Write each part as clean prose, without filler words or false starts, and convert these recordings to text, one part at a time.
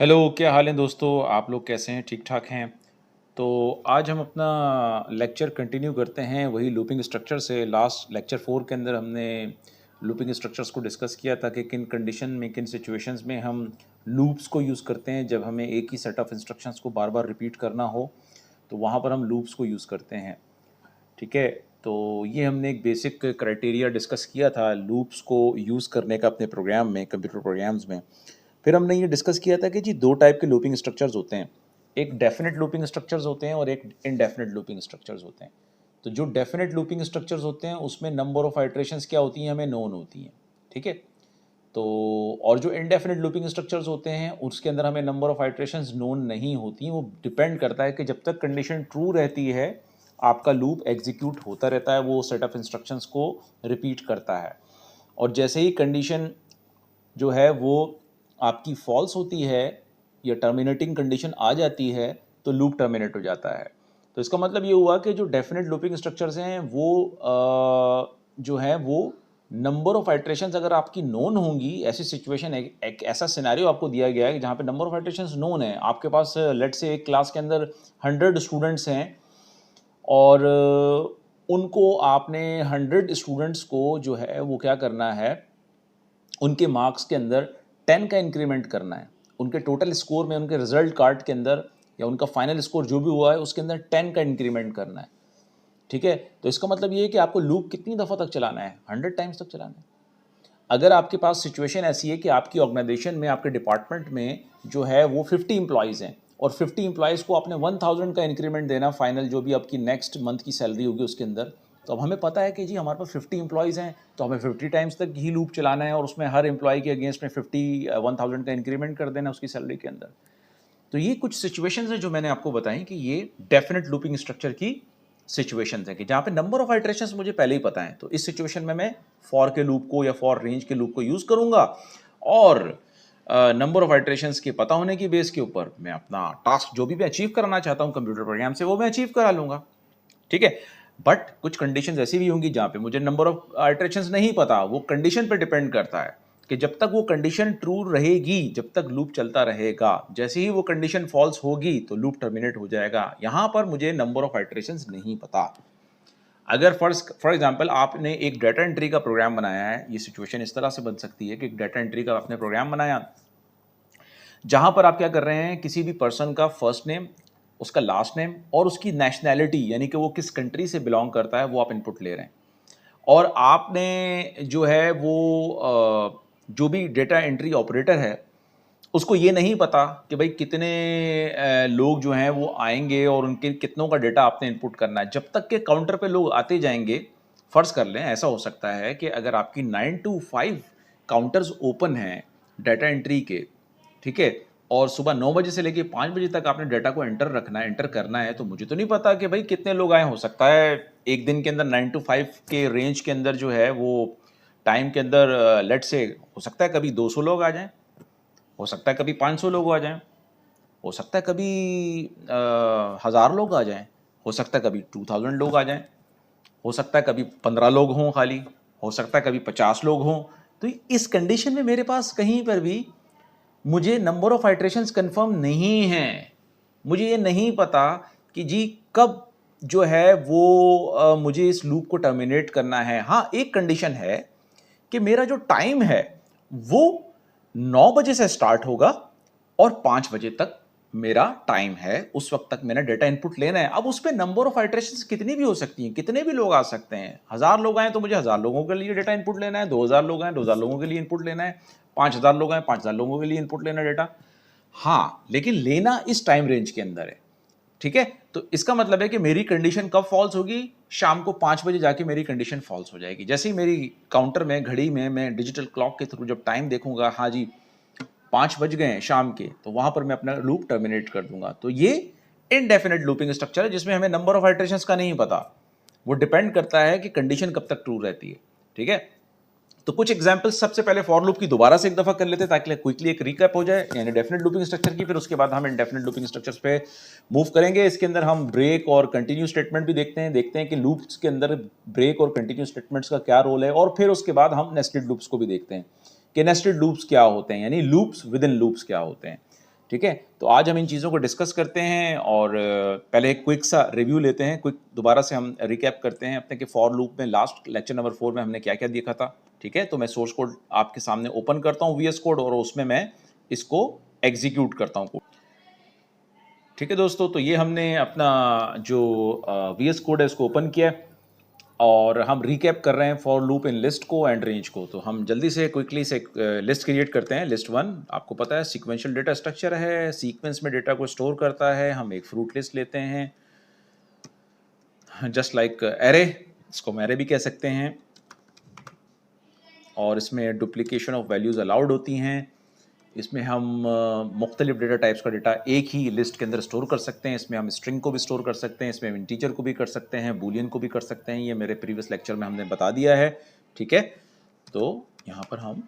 Hello, क्या हाल है दोस्तों? आप लोग कैसे हैं? ठीक ठाक हैं? तो आज हम अपना लेक्चर कंटिन्यू करते हैं वही लूपिंग स्ट्रक्चर से। लास्ट लेक्चर 4 के अंदर हमने लूपिंग स्ट्रक्चर्स को डिस्कस किया था कि किन कंडीशन में, किन सिचुएशंस में हम लूप्स को यूज़ करते हैं। जब हमें एक ही सेट ऑफ इंस्ट्रक्शंस को बार बार रिपीट करना हो तो वहाँ पर हम लूप्स को यूज़ करते हैं। ठीक है, तो ये हमने एक बेसिक क्राइटेरिया डिस्कस किया था लूप्स को यूज़ करने का अपने प्रोग्राम में, कंप्यूटर प्रोग्राम्स में। फिर हमने ये डिस्कस किया था कि जी दो टाइप के लूपिंग स्ट्रक्चर्स होते हैं। एक डेफिनेट लूपिंग स्ट्रक्चर्स होते हैं और एक इनडेफिनेट लूपिंग स्ट्रक्चर्स होते हैं। तो जो डेफिनेट लूपिंग स्ट्रक्चर्स होते हैं उसमें नंबर ऑफ आइट्रेशंस क्या होती हैं, हमें नोन होती हैं। ठीक है, तो और जो इनडेफिनेट लूपिंग स्ट्रक्चर्स होते हैं उसके अंदर हमें नंबर ऑफ आइट्रेशंस नोन नहीं होती। वो डिपेंड करता है कि जब तक कंडीशन ट्रू रहती है आपका लूप एग्जीक्यूट होता रहता है, वो सेट ऑफ इंस्ट्रक्शंस को रिपीट करता है। और जैसे ही कंडीशन जो है वो आपकी फॉल्स होती है या टर्मिनेटिंग कंडीशन आ जाती है तो लूप टर्मिनेट हो जाता है। तो इसका मतलब ये हुआ कि जो डेफिनेट लूपिंग स्ट्रक्चर्स हैं वो जो है वो नंबर ऑफ आइट्रेशंस अगर आपकी नोन होंगी, ऐसी सिचुएशन एक ऐसा सिनेरियो आपको दिया गया है जहाँ पे नंबर ऑफ आइट्रेशंस नोन है, आपके पास लेट से एक क्लास के अंदर 100 स्टूडेंट्स हैं और उनको आपने 100 स्टूडेंट्स को जो है वो क्या करना है, उनके मार्क्स के अंदर 10 का इंक्रीमेंट करना है। उनके टोटल स्कोर में, उनके रिजल्ट कार्ड के अंदर या उनका फाइनल स्कोर जो भी हुआ है उसके अंदर 10 का इंक्रीमेंट करना है। ठीक है, तो इसका मतलब ये है कि आपको लूप कितनी दफ़ा तक चलाना है, 100 टाइम्स तक चलाना है। अगर आपके पास सिचुएशन ऐसी है कि आपकी ऑर्गेनाइजेशन में, आपके डिपार्टमेंट में जो है वो 50 एम्प्लॉयज़ हैं और 50 एम्प्लॉयज़ को आपने 1000 का इंक्रीमेंट देना फाइनल जो भी आपकी नेक्स्ट मंथ की सैलरी होगी उसके अंदर। तो अब हमें पता है कि जी हमारे पास 50 एम्प्लॉयज़ हैं तो हमें 50 टाइम्स तक ही लूप चलाना है और उसमें हर एम्प्लॉय के अगेंस्ट में 1000 का इंक्रीमेंट कर देना उसकी सैलरी के अंदर। तो ये कुछ सिचुएशंस हैं जो मैंने आपको बताई कि ये डेफिनेट लूपिंग स्ट्रक्चर की सिचुएशंस है कि जहाँ पे नंबर ऑफ आइट्रेशंस मुझे पहले ही पता है। तो इस सिचुएशन में मैं फॉर के लूप को या फॉर रेंज के लूप को यूज़ करूँगा और नंबर ऑफ आइट्रेशंस के पता होने की बेस के ऊपर मैं अपना टास्क जो भी मैं अचीव करना चाहता हूँ कंप्यूटर प्रोग्राम से वो मैं अचीव करा लूँगा। ठीक है, बट कुछ कंडीशंस ऐसी भी होंगी जहाँ पे मुझे नंबर ऑफ आइट्रेशंस नहीं पता। वो कंडीशन पे डिपेंड करता है कि जब तक वो कंडीशन ट्रू रहेगी, जब तक लूप चलता रहेगा, जैसे ही वो कंडीशन फॉल्स होगी तो लूप टर्मिनेट हो जाएगा। यहाँ पर मुझे नंबर ऑफ आइट्रेशंस नहीं पता। अगर फॉर एग्जांपल आपने एक डाटा एंट्री का प्रोग्राम बनाया है, ये सिचुएशन इस तरह से बन सकती है कि एक डाटा एंट्री का आपने प्रोग्राम बनाया जहां पर आप क्या कर रहे हैं, किसी भी पर्सन का फर्स्ट नेम, उसका लास्ट नेम और उसकी नेशनैलिटी यानी कि वो किस कंट्री से बिलोंग करता है वो आप इनपुट ले रहे हैं। और आपने जो है वो जो भी डेटा एंट्री ऑपरेटर है उसको ये नहीं पता कि भाई कितने लोग जो हैं वो आएंगे और उनके कितनों का डेटा आपने इनपुट करना है। जब तक के काउंटर पे लोग आते जाएंगे, फर्ज कर लें ऐसा हो सकता है कि अगर आपकी 9 to 5 काउंटर्स ओपन हैं डाटा एंट्री के, ठीक है, और सुबह 9 बजे से लेके 5 बजे तक आपने डाटा को एंटर रखना है, एंटर करना है, तो मुझे तो नहीं पता कि भाई कितने लोग आए। हो सकता है एक दिन के अंदर 9 to 5 के रेंज के अंदर जो है वो टाइम के अंदर लेट से हो सकता है कभी 200 लोग आ जाएं, हो सकता है कभी 500 लोग आ जाएं, हो सकता है कभी 1000 लोग आ जाएं, हो सकता है कभी 2000 लोग आ जाएं, हो सकता है कभी 15 लोग हों खाली, हो सकता है कभी 50 लोग हों। तो इस कंडीशन में मेरे पास कहीं पर भी मुझे नंबर ऑफ आइट्रेशंस कंफर्म नहीं है। मुझे ये नहीं पता कि जी कब जो है वो मुझे इस लूप को टर्मिनेट करना है। हाँ, एक कंडीशन है कि मेरा जो टाइम है वो 9 बजे से स्टार्ट होगा और 5 बजे तक मेरा टाइम है, उस वक्त तक मैंने डेटा इनपुट लेना है। अब उस पर नंबर ऑफ आइट्रेशंस कितनी भी हो सकती हैं, कितने भी लोग आ सकते हैं। 1000 लोग आए तो मुझे 1000 लोगों के लिए डेटा इनपुट लेना है, 2000 लोग आए 2000 लोगों के लिए इनपुट लेना है, 5000 लोग आए 5000 लोगों के लिए इनपुट लेना है डेटा। हाँ, लेकिन लेना इस टाइम रेंज के अंदर है। ठीक है, तो इसका मतलब है कि मेरी कंडीशन कब फॉल्स होगी, शाम को 5 बजे जाके मेरी कंडीशन फॉल्स हो जाएगी। जैसे ही मेरी काउंटर में, घड़ी में, मैं डिजिटल क्लॉक के थ्रू जब टाइम देखूंगा, हाँ जी 5 बज गए हैं शाम के, तो वहां पर मैं अपना लूप टर्मिनेट कर दूंगा। तो ये इनडेफिनेट लूपिंग स्ट्रक्चर है जिसमें हमें नंबर ऑफ आइट्रेशंस का नहीं पता। वो डिपेंड करता है कि कंडीशन कब तक ट्रू रहती है। ठीक है, तो कुछ एग्जांपल्स सबसे पहले फॉर लूप की दोबारा से एक दफा कर लेते हैं ताकि क्विकली एक रिकैप हो जाए यानी डेफिनेट लूपिंग स्ट्रक्चर की। फिर उसके बाद हम इंडेफिनेट लूपिंग स्ट्रक्चर्स पे मूव करेंगे। इसके अंदर हम ब्रेक और कंटिन्यू स्टेटमेंट भी देखते हैं कि लूप्स के अंदर ब्रेक और कंटिन्यू स्टेटमेंट्स का क्या रोल है। और फिर उसके बाद हम नेस्टेड लूप्स को भी देखते हैं कि नेस्टेड लूप्स क्या होते हैं, यानी लूप्स विद इन लूप्स क्या होते हैं। ठीक है, तो आज हम इन चीज़ों को डिस्कस करते हैं और पहले एक क्विक सा रिव्यू लेते हैं, क्विक दोबारा से हम रिकैप करते हैं अपने कि फॉर लूप में लास्ट लेक्चर नंबर 4 में हमने क्या क्या देखा था। ठीक है, तो मैं सोर्स कोड आपके सामने ओपन करता हूँ वीएस कोड और उसमें मैं इसको एग्जीक्यूट करता हूँ। ठीक है दोस्तों, तो ये हमने अपना जो वीएस कोड है उसको ओपन किया है और हम रिकैप कर रहे हैं फॉर लूप इन लिस्ट को एंड रेंज को। तो हम जल्दी से क्विकली से लिस्ट क्रिएट करते हैं। लिस्ट वन आपको पता है सीक्वेंशियल डेटा स्ट्रक्चर है, सीक्वेंस में डेटा को स्टोर करता है। हम एक फ्रूट लिस्ट लेते हैं जस्ट लाइक एरे, इसको हम एरे भी कह सकते हैं, और इसमें डुप्लीकेशन ऑफ वैल्यूज़ अलाउड होती हैं। इसमें हम मुख्तलिफ डेटा टाइप्स का डेटा एक ही लिस्ट के अंदर स्टोर कर सकते हैं। इसमें हम स्ट्रिंग को भी स्टोर कर सकते हैं, इसमें हम इंटीजर को भी कर सकते हैं, बूलियन को भी कर सकते हैं। ये मेरे प्रीवियस लेक्चर में हमने बता दिया है। ठीक है, तो यहाँ पर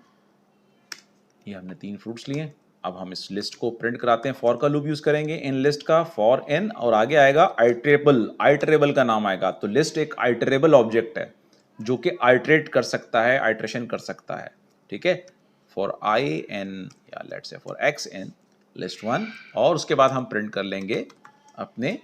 ये हमने 3 फ्रूट्स लिए। अब हम इस लिस्ट को प्रिंट कराते हैं। फॉर का लूप यूज करेंगे इन लिस्ट का, फॉर इन, और आगे आएगा आइटरेबल, आइटरेबल का नाम आएगा। तो लिस्ट एक आइटरेबल ऑब्जेक्ट है जो कि आइटरेट कर सकता है, आइट्रेशन कर सकता है। ठीक है, फॉर आई एन या let's say for x in list one, और उसके बाद हम प्रिंट कर लेंगे अपने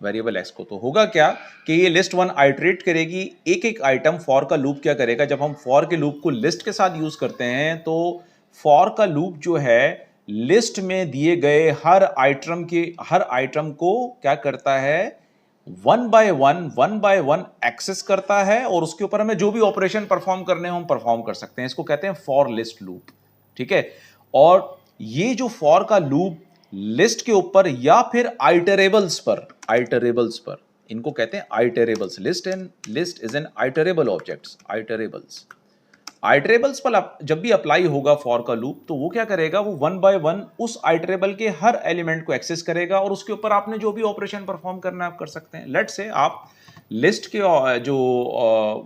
वेरिएबल एक्स को। तो होगा क्या कि ये लिस्ट वन आइटरेट करेगी एक एक आइटम। फॉर का लूप क्या करेगा, जब हम फॉर के लूप को लिस्ट के साथ यूज करते हैं तो फॉर का लूप जो है लिस्ट में दिए गए हर आइटम को क्या करता है, वन बाय वन एक्सेस करता है, और उसके ऊपर हमें जो भी ऑपरेशन परफॉर्म करने हो हम परफॉर्म कर सकते हैं। इसको कहते हैं फॉर लिस्ट लूप। ठीक है, और ये जो फॉर का लूप लिस्ट के ऊपर या फिर आइटरेबल्स पर, इनको कहते हैं iterables. List is an iterable objects, iterables पर जब भी अप्लाई होगा फॉर का लूप तो वो क्या करेगा, वो वन बाय वन उस आइटरेबल के हर एलिमेंट को एक्सेस करेगा और उसके ऊपर आपने जो भी ऑपरेशन परफॉर्म करना है आप कर सकते हैं। लेट्स से आप लिस्ट के जो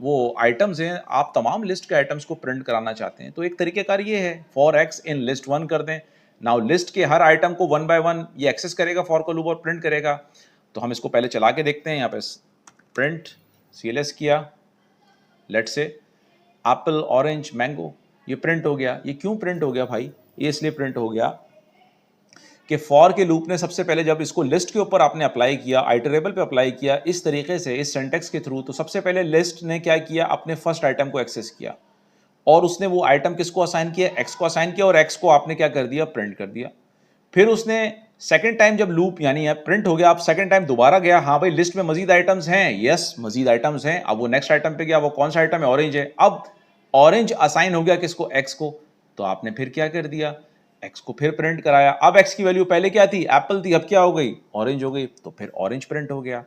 वो आइटम्स हैं, आप तमाम लिस्ट के आइटम्स को प्रिंट कराना चाहते हैं, तो एक तरीकेकार ये है, for x in list one कर दें। नाउ लिस्ट के हर आइटम को वन बाय वन ये एक्सेस करेगा फॉर का लूप और प्रिंट करेगा। तो हम इसको पहले चला के देखते हैं। यहाँ पे प्रिंट CLS किया, let's say Apple orange mango, ये प्रिंट हो गया। ये क्यों प्रिंट हो गया भाई, ये इसलिए प्रिंट हो गया कि फॉर के लूप ने सबसे पहले जब इसको लिस्ट के ऊपर आपने अप्लाई किया, आइटरेबल पे अप्लाई किया इस तरीके से, इस सिंटैक्स के थ्रू, तो सबसे पहले लिस्ट ने क्या किया, अपने फर्स्ट आइटम को एक्सेस किया और उसने वो आइटम किसको असाइन किया, एक्स को असाइन किया, और एक्स को आपने क्या कर दिया, प्रिंट कर दिया। फिर उसने सेकंड टाइम जब लूप यानी प्रिंट हो गया, आप सेकंड टाइम दोबारा गया, हाँ भाई लिस्ट में मजीद आइटम्स हैं, यस मजीद आइटम्स हैं। अब वो नेक्स्ट आइटम पे गया, वो कौन सा आइटम है, ऑरेंज है। अब ऑरेंज असाइन हो गया किसको, एक्स को, तो आपने फिर क्या कर दिया, एक्स को फिर प्रिंट कराया। अब एक्स की वैल्यू पहले क्या थी, एप्पल थी, अब क्या हो गई, ऑरेंज हो गई, तो फिर ऑरेंज प्रिंट हो गया।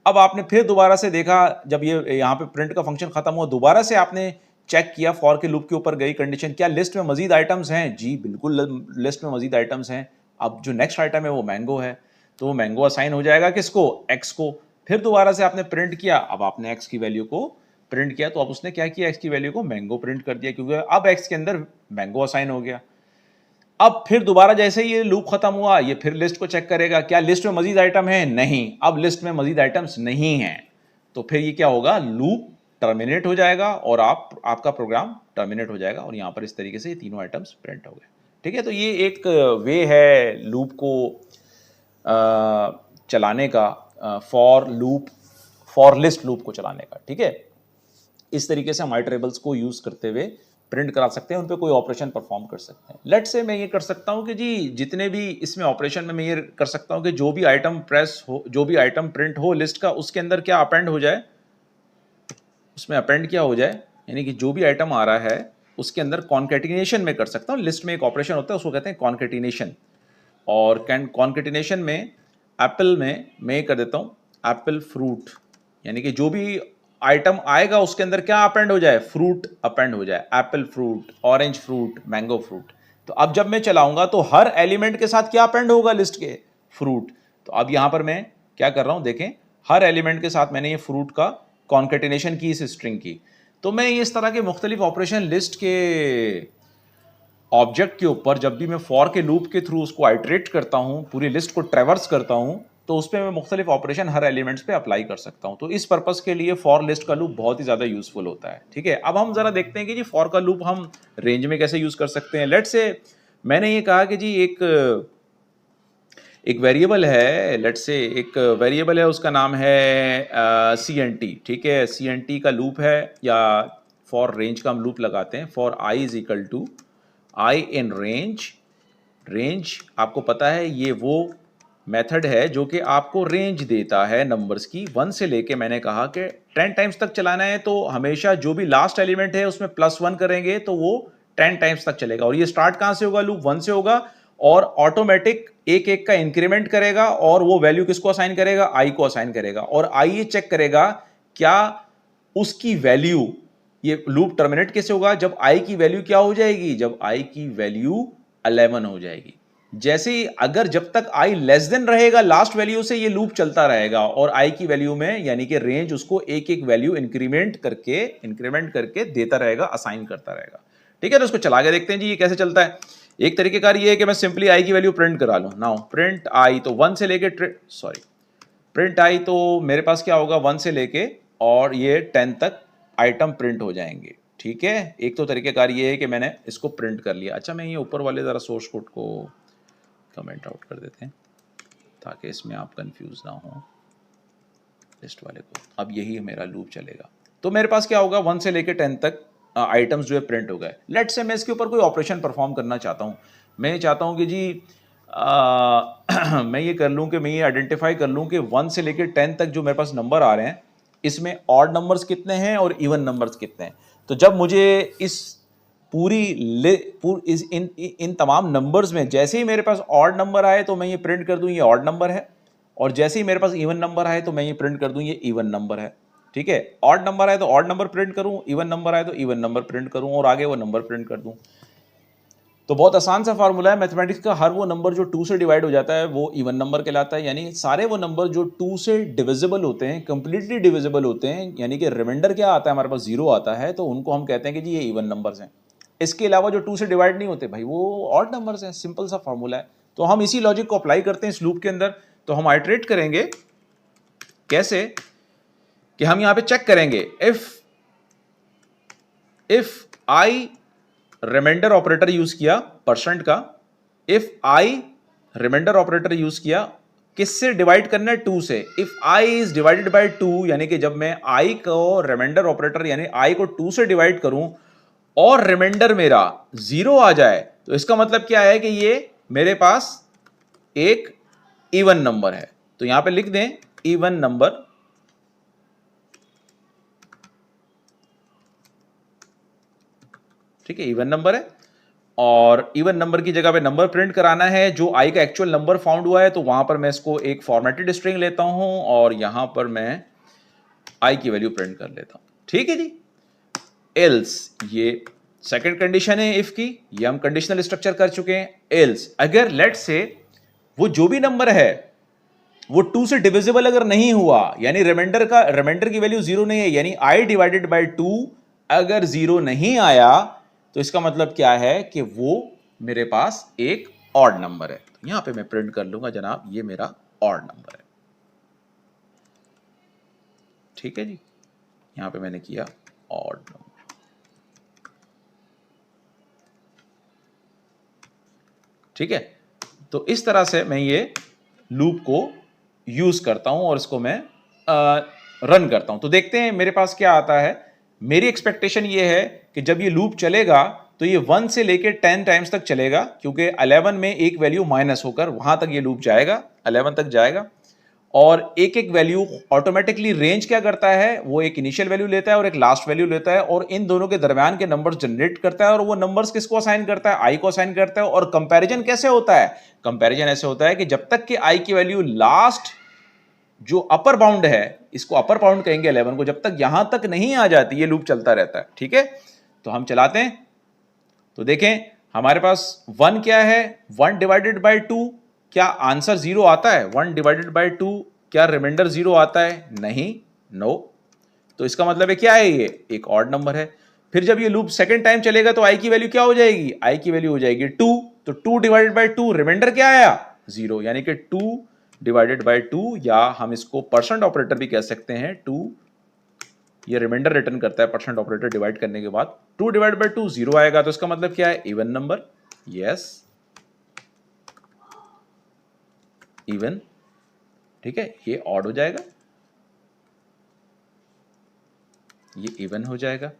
अब आपने फिर दोबारा से देखा, जब ये यहाँ पे प्रिंट का फंक्शन खत्म हुआ, दोबारा से आपने चेक किया, फॉर के लूप के ऊपर गई कंडीशन, क्या लिस्ट में मजीद आइटम्स हैं, जी बिल्कुल लिस्ट में मजीद आइटम्स हैं। अब जो नेक्स्ट आइटम है वो मैंगो है, तो वो मैंगो असाइन हो जाएगा किसको, एक्स को। फिर दोबारा से आपने प्रिंट किया, अब आपने एक्स की वैल्यू को प्रिंट किया, तो अब उसने क्या किया, एक्स की वैल्यू को मैंगो प्रिंट कर दिया, क्योंकि अब एक्स के अंदर मैंगो असाइन हो गया। अब फिर दोबारा जैसे ये लूप खत्म हुआ, ये फिर लिस्ट को चेक करेगा, क्या लिस्ट में मजीद आइटम है, नहीं, अब लिस्ट में मजीद आइटम्स नहीं है, तो फिर ये क्या होगा, लूप टर्मिनेट हो जाएगा और आपका प्रोग्राम टर्मिनेट हो जाएगा, और यहां पर इस तरीके से ये तीनों आइटम्स प्रिंट हो गए। ठीक है, तो ये एक वे है लूप को चलाने का, फॉर लिस्ट लूप को चलाने का। ठीक है, इस तरीके से हम आइटरेबल्स को यूज करते हुए प्रिंट करा सकते हैं, उन पे कोई ऑपरेशन परफॉर्म कर सकते हैं। लेट से मैं ये कर सकता हूं कि जी जितने भी इसमें ऑपरेशन में मैं ये कर सकता हूं कि जो भी आइटम प्रेस हो, जो भी आइटम प्रिंट हो लिस्ट का, उसके अंदर क्या अपेंड हो जाए, उसमें अपेंड क्या हो जाए, यानी कि जो भी आइटम आ रहा है उसके अंदर कॉन्केटिनेशन में कर सकता हूँ। लिस्ट में एक ऑपरेशन होता है उसको कहते हैं कॉन्केटिनेशन, और कॉन्केटिनेशन में एप्पल में मैं ये कर देता हूँ एप्पल फ्रूट, यानी कि जो भी आइटम आएगा उसके अंदर क्या अपेंड हो जाए, फ्रूट अपेंड हो जाए, Apple fruit, orange fruit, mango fruit. तो अब जब मैं चलाऊंगा तो हर एलिमेंट के साथ क्या अपेंड होगा, लिस्ट के फ्रूट। तो अब यहां पर मैं क्या कर रहा हूं, देखें, हर एलिमेंट के साथ मैंने ये फ्रूट का कॉन्केटिनेशन की, इस स्ट्रिंग की। तो मैं इस तरह के मुख्तलिफ ऑपरेशन लिस्ट के ऑब्जेक्ट के ऊपर, जब भी मैं फॉर के लूप के थ्रू उसको आइटरेट करता हूं, पूरी लिस्ट को ट्रेवर्स करता हूं, तो उस पर मैं मुख्तलिफ ऑपरेशन हर एलिमेंट्स पे अप्लाई कर सकता हूं। तो इस पर्पस के लिए फॉर लिस्ट का लूप बहुत ही ज़्यादा यूजफुल होता है। ठीक है, अब हम ज़रा देखते हैं कि जी फॉर का लूप हम रेंज में कैसे यूज़ कर सकते हैं। लेट्स से मैंने ये कहा कि जी एक एक वेरिएबल है, लेट्स से एक वेरिएबल है, उसका नाम है CNT, ठीक है। CNT का लूप है, या फॉर रेंज का हम लूप लगाते हैं, for i is equal to i in range. Range आपको पता है ये वो मेथड है जो कि आपको रेंज देता है नंबर्स की, 1 से लेके मैंने कहा कि 10 टाइम्स तक चलाना है, तो हमेशा जो भी लास्ट एलिमेंट है उसमें +1 करेंगे तो वो 10 टाइम्स तक चलेगा। और ये स्टार्ट कहां से होगा? लूप 1 से होगा, और ऑटोमेटिक एक एक का इंक्रीमेंट करेगा, और वो वैल्यू किसको असाइन करेगा? आई को असाइन करेगा। और आई ये चेक करेगा क्या उसकी वैल्यू, ये लूप टर्मिनेट कैसे होगा? जब आई की वैल्यू क्या हो जाएगी? जब आई की वैल्यू 11 हो जाएगी। जैसे ही अगर जब तक आई लेस देन रहेगा लास्ट वैल्यू से, ये लूप चलता रहेगा, और आई की वैल्यू में यानी कि रेंज उसको एक एक वैल्यू इंक्रीमेंट करके देता रहेगा, असाइन करता रहेगा। ठीक है, तो उसको चला के देखते हैं जी ये कैसे चलता है। एक तरीकेकार ये है कि मैं सिंपली आई की वैल्यू प्रिंट करा लूं। नाउ प्रिंट आई, तो 1 से लेके प्रिंट आई, तो मेरे पास क्या होगा? 1 से लेके और ये 10 तक आइटम प्रिंट हो जाएंगे। ठीक है, एक तो तरीकेकार ये है कि मैंने इसको प्रिंट कर लिया। अच्छा, मैं ये ऊपर वाले जरा सोर्स कोड को कमेंट आउट कर देते हैं ताकि इसमें आप कंफ्यूज ना हो लिस्ट वाले को। अब यही मेरा लूप चलेगा, तो मेरे पास क्या होगा? 1 से लेके 10 तक आइटम्स जो है प्रिंट हो गए। लेट्स से मैं इसके ऊपर कोई ऑपरेशन परफॉर्म करना चाहता हूं। मैं चाहता हूं कि जी मैं ये कर लूं कि मैं ये आइडेंटिफाई कर लूं कि 1 से लेके 10 तक जो मेरे पास नंबर आ रहे हैं, इसमें ऑड नंबर्स कितने हैं और इवन नंबर्स कितने हैं। तो जब मुझे इस इन तमाम नंबर्स में जैसे ही मेरे पास ऑड नंबर आए तो मैं ये प्रिंट कर दूं ये ऑड नंबर है, और जैसे ही मेरे पास इवन नंबर आए तो मैं ये प्रिंट कर दूं ये इवन नंबर है। ठीक है, ऑड नंबर आए तो ऑड नंबर प्रिंट करूं, इवन नंबर आए तो इवन नंबर प्रिंट करूं, और आगे वो नंबर प्रिंट कर दूं। तो बहुत आसान सा फार्मूला है मैथमेटिक्स का। हर वो नंबर जो 2 से डिवाइड हो जाता है वो इवन नंबर कहलाता है, यानी सारे वो नंबर जो 2 से डिविजिबल होते हैं, कंप्लीटली डिविजिबल होते हैं, यानी कि रिमाइंडर क्या आता है? हमारे पास 0 आता है, तो उनको हम कहते हैं कि जी ये इवन नंबर्स हैं। इसके अलावा जो 2 से डिवाइड नहीं होते भाई, वो ऑड नंबर्स हैं। सिंपल सा फार्मूला है। तो हम इसी लॉजिक को अप्लाई करते हैं इस लूप के अंदर। तो हम आइटरेट करेंगे कैसे कि हम यहां पे चेक करेंगे if i remainder operator use किया परसेंट का, if i remainder operator use किया, किससे डिवाइड करना है? 2 से। If i is divided by 2, यानी कि जब मैं आई को रिमाइंडर ऑपरेटर यानी आई को 2 से डिवाइड करूं और रिमाइंडर मेरा 0 आ जाए, तो इसका मतलब क्या है कि ये मेरे पास एक इवन नंबर है। तो यहां पे लिख दें इवन नंबर। ठीक है, इवन नंबर है, और इवन नंबर की जगह पे नंबर प्रिंट कराना है जो आई का एक्चुअल नंबर फाउंड हुआ है, तो वहां पर मैं इसको एक फॉर्मेटेड स्ट्रिंग लेता हूं और यहां पर मैं आई की वैल्यू प्रिंट कर लेता हूं। ठीक है जी। एल्स, ये सेकंड कंडीशन है इफ की, ये हम कंडीशनल स्ट्रक्चर कर चुके हैं। एल्स, अगर लेट से वो जो भी नंबर है वो 2 से डिविजिबल अगर नहीं हुआ, यानी रिमाइंडर की वैल्यू 0 नहीं है, यानी आई डिवाइडेड बाय 2 अगर 0 नहीं आया, तो इसका मतलब क्या है कि वो मेरे पास एक ऑड नंबर है। तो यहां पे मैं प्रिंट कर लूंगा जनाब ये मेरा ऑड नंबर है। ठीक है जी, यहां पे मैंने किया ऑड नंबर। ठीक है, तो इस तरह से मैं ये लूप को यूज करता हूं और इसको मैं रन करता हूं। तो देखते हैं मेरे पास क्या आता है। मेरी एक्सपेक्टेशन ये है कि जब ये लूप चलेगा तो ये 1 से लेके 10 टाइम्स तक चलेगा, क्योंकि 11 में एक वैल्यू माइनस होकर वहां तक ये लूप जाएगा, 11 तक जाएगा, और एक एक वैल्यू ऑटोमेटिकली रेंज क्या करता है? वो एक इनिशियल वैल्यू लेता है और एक लास्ट वैल्यू लेता है, और इन दोनों के दरमियान के नंबर्स जनरेट करता है, और वो नंबर्स किसको असाइन करता है? आई को असाइन करता है। और कंपैरिजन कैसे होता है? कंपैरिजन ऐसे होता है कि जब तक कि आई की वैल्यू लास्ट जो अपर बाउंड है, इसको अपर बाउंड कहेंगे 11 को, जब तक यहां तक नहीं आ जाती ये लूप चलता रहता है। ठीक है, तो हम चलाते हैं तो देखें हमारे पास 1 क्या है? 1 डिवाइडेड बाय 2, क्या आंसर 0 आता है? 1 डिवाइडेड बाय 2, क्या रिमाइंडर 0 आता है? नहीं, नो। तो इसका मतलब है क्या है? ये एक ऑड नंबर है। फिर जब ये लूप सेकंड टाइम चलेगा तो आई की वैल्यू क्या हो जाएगी? आई की वैल्यू हो जाएगी 2। तो 2 डिवाइडेड बाय 2, रिमाइंडर क्या आया? 0, यानी कि 2 डिवाइडेड बाय 2, या हम इसको परसेंट ऑपरेटर भी कह सकते हैं। 2 ये रिमाइंडर रिटर्न करता है परसेंट ऑपरेटर डिवाइड करने के बाद। 2 डिवाइड बाय 2 0 आएगा, तो इसका मतलब क्या है? Even number. यस, इवन, ठीक है, ये ऑड हो जाएगा, ये इवन हो जाएगा।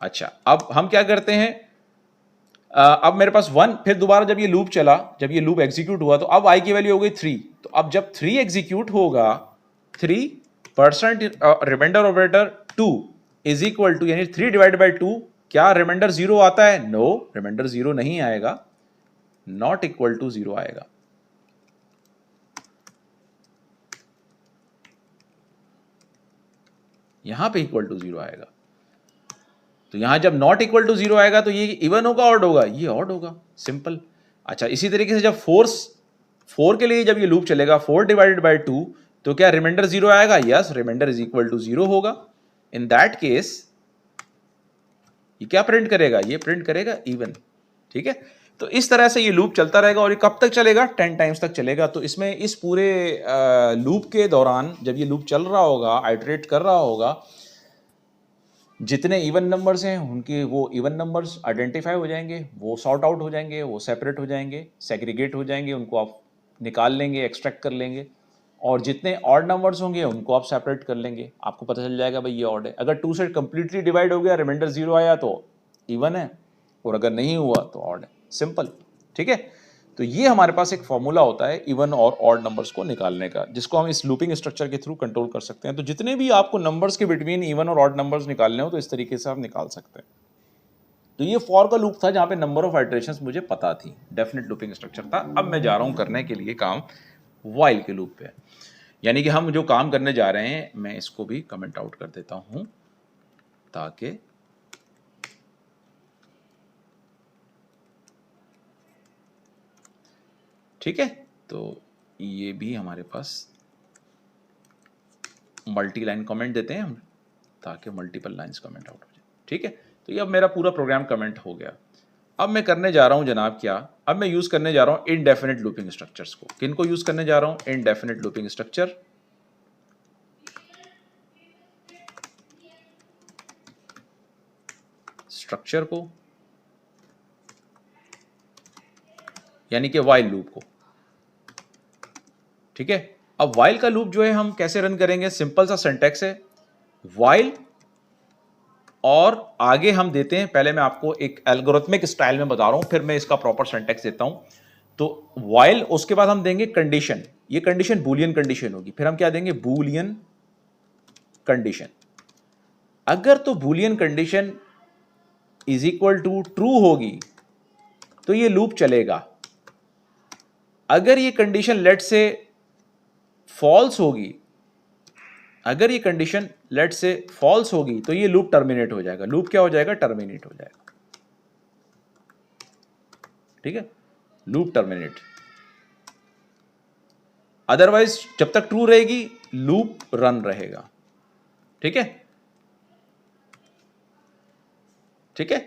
अच्छा, अब हम क्या करते हैं, अब मेरे पास 1, फिर दोबारा जब ये लूप चला, जब ये लूप एग्जीक्यूट हुआ, तो अब i की वैल्यू हो गई 3। तो अब जब 3 एग्जीक्यूट होगा, 3% remainder operator 2 is equal to, यानी 3 डिवाइड बाई 2, क्या रिमाइंडर 0 आता है? नो, रिमाइंडर 0 नहीं आएगा, नॉट इक्वल टू 0 आएगा। यहां पे इक्वल टू 0 आएगा। तो यहां जब नॉट इक्वल टू 0 आएगा तो ये इवन होगा, ऑड होगा? ये ऑड होगा, सिंपल। अच्छा, इसी तरीके से जब 4 के लिए जब ये लूप चलेगा, 4 डिवाइडेड बाई 2, तो क्या रिमाइंडर 0 आएगा? Yes, remainder is equal to 0 होगा। इन दैट केस ये क्या प्रिंट करेगा? ये प्रिंट करेगा इवन, ठीक है। तो इस तरह से ये लूप चलता रहेगा, और ये कब तक चलेगा? 10 टाइम्स तक चलेगा। तो इसमें इस पूरे लूप के दौरान जब ये लूप चल रहा होगा, आइटरेट कर रहा होगा, जितने इवन नंबर्स हैं उनके वो इवन नंबर्स आइडेंटिफाई हो जाएंगे, वो सॉर्ट आउट हो जाएंगे, वो सेपरेट हो जाएंगे, सेग्रीगेट हो जाएंगे, उनको आप निकाल लेंगे, एक्सट्रैक्ट कर लेंगे। और जितने ऑड नंबर्स होंगे उनको आप सेपरेट कर लेंगे, आपको पता चल जाएगा भाई ये ऑड है। अगर 2 से कंप्लीटली डिवाइड हो गया, रिमाइंडर 0 आया तो इवन है, और अगर नहीं हुआ तो ऑड है, सिंपल, ठीक है। तो ये हमारे पास एक फॉर्मूला होता है इवन और ऑड नंबर्स को निकालने का, जिसको हम इस लूपिंग स्ट्रक्चर के थ्रू कंट्रोल कर सकते हैं। तो जितने भी आपको नंबर्स के बिटवीन इवन और ऑड नंबर्स निकालने हो, तो इस तरीके से आप निकाल सकते हैं। तो ये फॉर का लूप था जहां पे नंबर ऑफ आइटरेशंस मुझे पता थी, डेफिनेट लूपिंग स्ट्रक्चर था। अब मैं जा रहा हूं करने के लिए काम व्हाइल के लूप पे, यानी कि हम जो काम करने जा रहे हैं, मैं इसको भी कमेंट आउट कर देता हूं ताकि ठीक है। तो ये भी हमारे पास मल्टी लाइन कमेंट देते हैं हम, ताकि मल्टीपल लाइंस कमेंट आउट हो जाए, ठीक है। तो ये अब मेरा पूरा प्रोग्राम कमेंट हो गया। अब मैं करने जा रहा हूं जनाब क्या, अब मैं यूज करने जा रहा हूं इनडेफिनेट लूपिंग स्ट्रक्चर्स को। किनको यूज करने जा रहा हूं? Indefinite looping structure. स्ट्रक्चर को, यानी कि व्हाइल लूप को, ठीक है। अब व्हाइल का लूप जो है हम कैसे रन करेंगे? सिंपल सा सिंटैक्स है, व्हाइल, और आगे हम देते हैं, पहले मैं आपको एक एल्गोरिथमिक स्टाइल में बता रहा हूं, फिर मैं इसका प्रॉपर सिंटैक्स देता हूं। तो व्हाइल, उसके बाद हम देंगे कंडीशन, ये कंडीशन बूलियन कंडीशन होगी। फिर हम क्या देंगे? Boolean condition. अगर तो boolean condition is equal to true होगी तो ये लूप चलेगा। अगर ये कंडीशन लेट से फॉल्स होगी, अगर ये कंडीशन लेट से फॉल्स होगी, तो ये लूप टर्मिनेट हो जाएगा। लूप क्या हो जाएगा? टर्मिनेट हो जाएगा, ठीक है, लूप टर्मिनेट। अदरवाइज जब तक ट्रू रहेगी लूप रन रहेगा, ठीक है, ठीक है।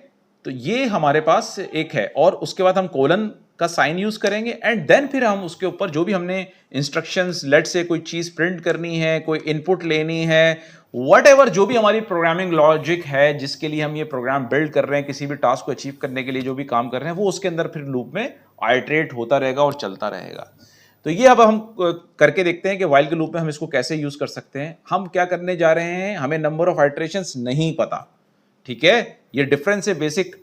तो ये हमारे पास एक है, और उसके बाद हम कोलन का साइन यूज करेंगे, एंड देन फिर हम उसके ऊपर जो भी हमने इंस्ट्रक्शंस, लेट से कोई चीज प्रिंट करनी है, कोई इनपुट लेनी है, व्हाटएवर जो भी हमारी प्रोग्रामिंग लॉजिक है, जिसके लिए हम ये प्रोग्राम बिल्ड कर रहे हैं, किसी भी टास्क को अचीव करने के लिए जो भी काम कर रहे हैं, वो उसके अंदर फिर लूप में आइटरेट होता रहेगा और चलता रहेगा। तो ये अब हम करके देखते हैं कि व्हाइल के लूप में हम इसको कैसे यूज कर सकते हैं। हम क्या करने जा रहे हैं, हमें नंबर ऑफ आइटरेशंस नहीं पता, ठीक है। ये डिफरेंस है बेसिक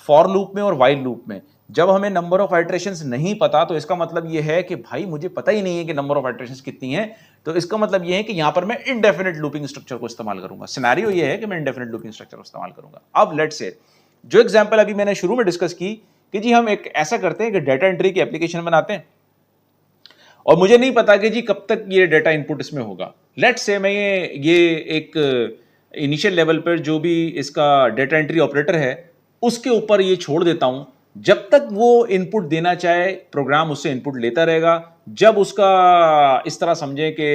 फॉर लूप में और व्हाइल लूप में। जब हमें नंबर ऑफ आइटरेशंस नहीं पता, तो इसका मतलब ये है कि भाई मुझे पता ही नहीं है कि नंबर ऑफ आइटरेशंस कितनी है, तो इसका मतलब ये है कि यहां पर मैं इनडेफिनेट लूपिंग स्ट्रक्चर को इस्तेमाल करूंगा। सिनेरियो ये है कि मैं इनडेफिनेट लूपिंग स्ट्रक्चर को इस्तेमाल करूंगा। अब लेट्स से जो एग्जांपल अभी मैंने शुरू में डिस्कस की कि जी हम एक ऐसा करते हैं कि डेटा एंट्री की एप्लीकेशन बनाते हैं, और मुझे नहीं पता कि जी कब तक ये डेटा इनपुट इसमें होगा। लेट्स से मैं ये एक इनिशियल लेवल पर जो भी इसका डेटा एंट्री ऑपरेटर है उसके ऊपर ये छोड़ देता हूं। जब तक वो इनपुट देना चाहे प्रोग्राम उससे इनपुट लेता रहेगा। जब उसका इस तरह समझे कि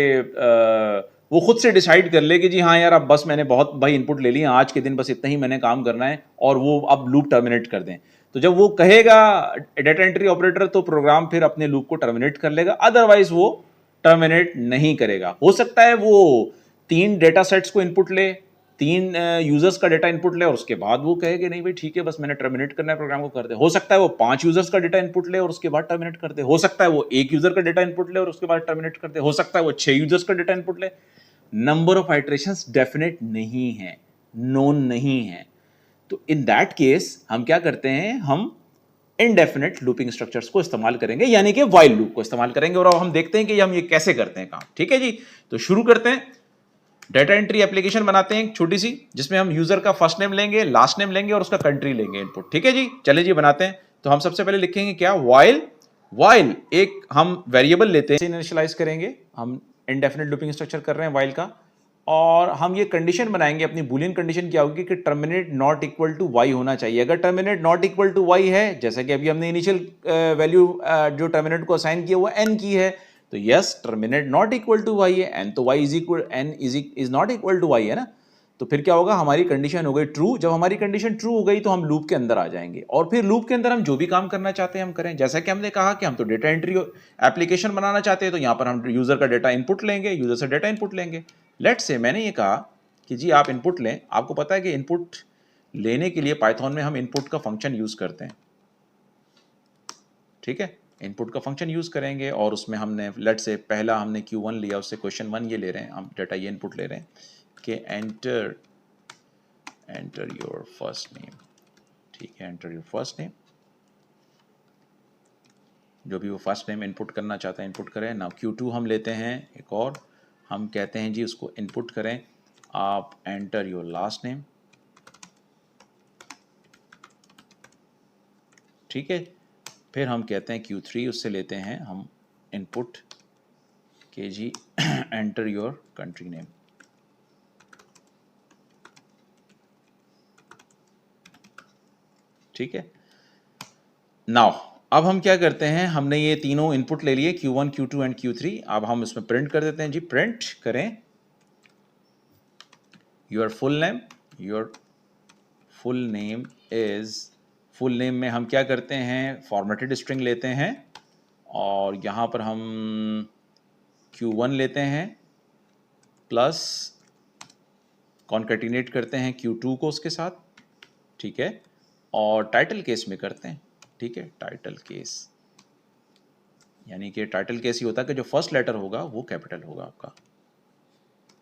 वो खुद से डिसाइड कर ले कि जी हाँ यार अब बस मैंने बहुत भाई इनपुट ले लिया, आज के दिन बस इतना ही मैंने काम करना है, और वो अब लूप टर्मिनेट कर दें, तो जब वो कहेगा डेटा एंट्री ऑपरेटर, तो प्रोग्राम फिर अपने लूप को टर्मिनेट कर लेगा, अदरवाइज वो टर्मिनेट नहीं करेगा। हो सकता है वो 3 डेटा सेट्स को इनपुट ले, 3 यूजर्स का डेटा इनपुट ले और उसके बाद वो कहे कि नहीं भाई ठीक है बस मैंने टर्मिनेट करना है प्रोग्राम को कर दे। हो सकता है वो 5 यूजर्स का डेटा इनपुट ले और उसके बाद टर्मिनेट कर दे। हो सकता है वो 1 यूजर का डेटा इनपुट ले और उसके बाद टर्मिनेट कर दे। हो सकता है वो 6 यूजर्स का डेटा इनपुट ले। नंबर ऑफ आइटरेशंस डेफिनेट नहीं है, नोन नहीं है। तो इन दैट केस हम क्या करते हैं, हम इनडेफिनेट लूपिंग स्ट्रक्चर्स को इस्तेमाल करेंगे, यानी कि व्हाइल लूप को इस्तेमाल करेंगे। और अब हम देखते हैं कि हम ये कैसे करते हैं काम। ठीक है जी, तो शुरू करते हैं। डेटा एंट्री एप्लीकेशन बनाते हैं छोटी सी, जिसमें हम यूजर का फर्स्ट नेम लेंगे, लास्ट नेम लेंगे और उसका कंट्री लेंगे इनपुट। ठीक है जी, चलिए जी बनाते हैं। तो हम सबसे पहले लिखेंगे क्या, व्हाइल एक हम वेरिएबल लेते हैं, इनिशियलाइज करेंगे। हम इनडेफिनेट लूपिंग स्ट्रक्चर कर रहे हैं व्हाइल का, और हम ये कंडीशन बनाएंगे। अपनी बूलियन कंडीशन क्या होगी कि terminate not equal to y होना चाहिए। अगर terminate not equal to Y है, जैसा कि अभी हमने इनिशियल वैल्यू जो टर्मिनेट को असाइन किया वो एन की है, तो yes terminate not equal to Y है, एन तो y is equal, n is not equal to Y है ना। तो फिर क्या होगा, हमारी कंडीशन हो गई ट्रू। जब हमारी कंडीशन ट्रू हो गई तो हम लूप के अंदर आ जाएंगे, और फिर लूप के अंदर हम जो भी काम करना चाहते हैं हम करें। जैसा कि हमने कहा कि हम तो डेटा एंट्री एप्लीकेशन बनाना चाहते हैं, तो यहां पर हम यूजर का डेटा इनपुट लेंगे, यूजर से डेटा इनपुट लेंगे। लेट्स से मैंने ये कहा कि जी आप इनपुट लें। आपको पता है कि इनपुट लेने के लिए पाइथन में हम इनपुट का फंक्शन यूज करते हैं। ठीक है, इनपुट का फंक्शन यूज करेंगे, और उसमें हमने लेट से पहला हमने Q1 लिया, उससे क्वेश्चन 1 ये ले रहे हैं, हम डेटा ये इनपुट ले रहे हैं कि एंटर योर फर्स्ट नेम। ठीक है, एंटर योर फर्स्ट नेम, जो भी वो फर्स्ट नेम इनपुट करना चाहते हैं इनपुट करें ना। Q2 हम लेते हैं एक और, हम कहते हैं जी उसको इनपुट करें आप एंटर योर लास्ट नेम। ठीक है, फिर हम कहते हैं Q3, उससे लेते हैं हम इनपुट के जी एंटर योर कंट्री नेम। ठीक है, नाउ अब हम क्या करते हैं, हमने ये तीनों इनपुट ले लिए Q1, Q2 एंड Q3। अब हम इसमें प्रिंट कर देते हैं जी, प्रिंट करें your full name. Your full name is, full name में हम क्या करते हैं, फॉर्मेटेड स्ट्रिंग लेते हैं, और यहां पर हम Q1 लेते हैं प्लस कॉन्केटिनेट करते हैं Q2 को उसके साथ। ठीक है, और टाइटल केस में करते हैं। ठीक है, टाइटल केस यानी कि टाइटल केस ये होता है कि जो फर्स्ट लेटर होगा वो कैपिटल होगा आपका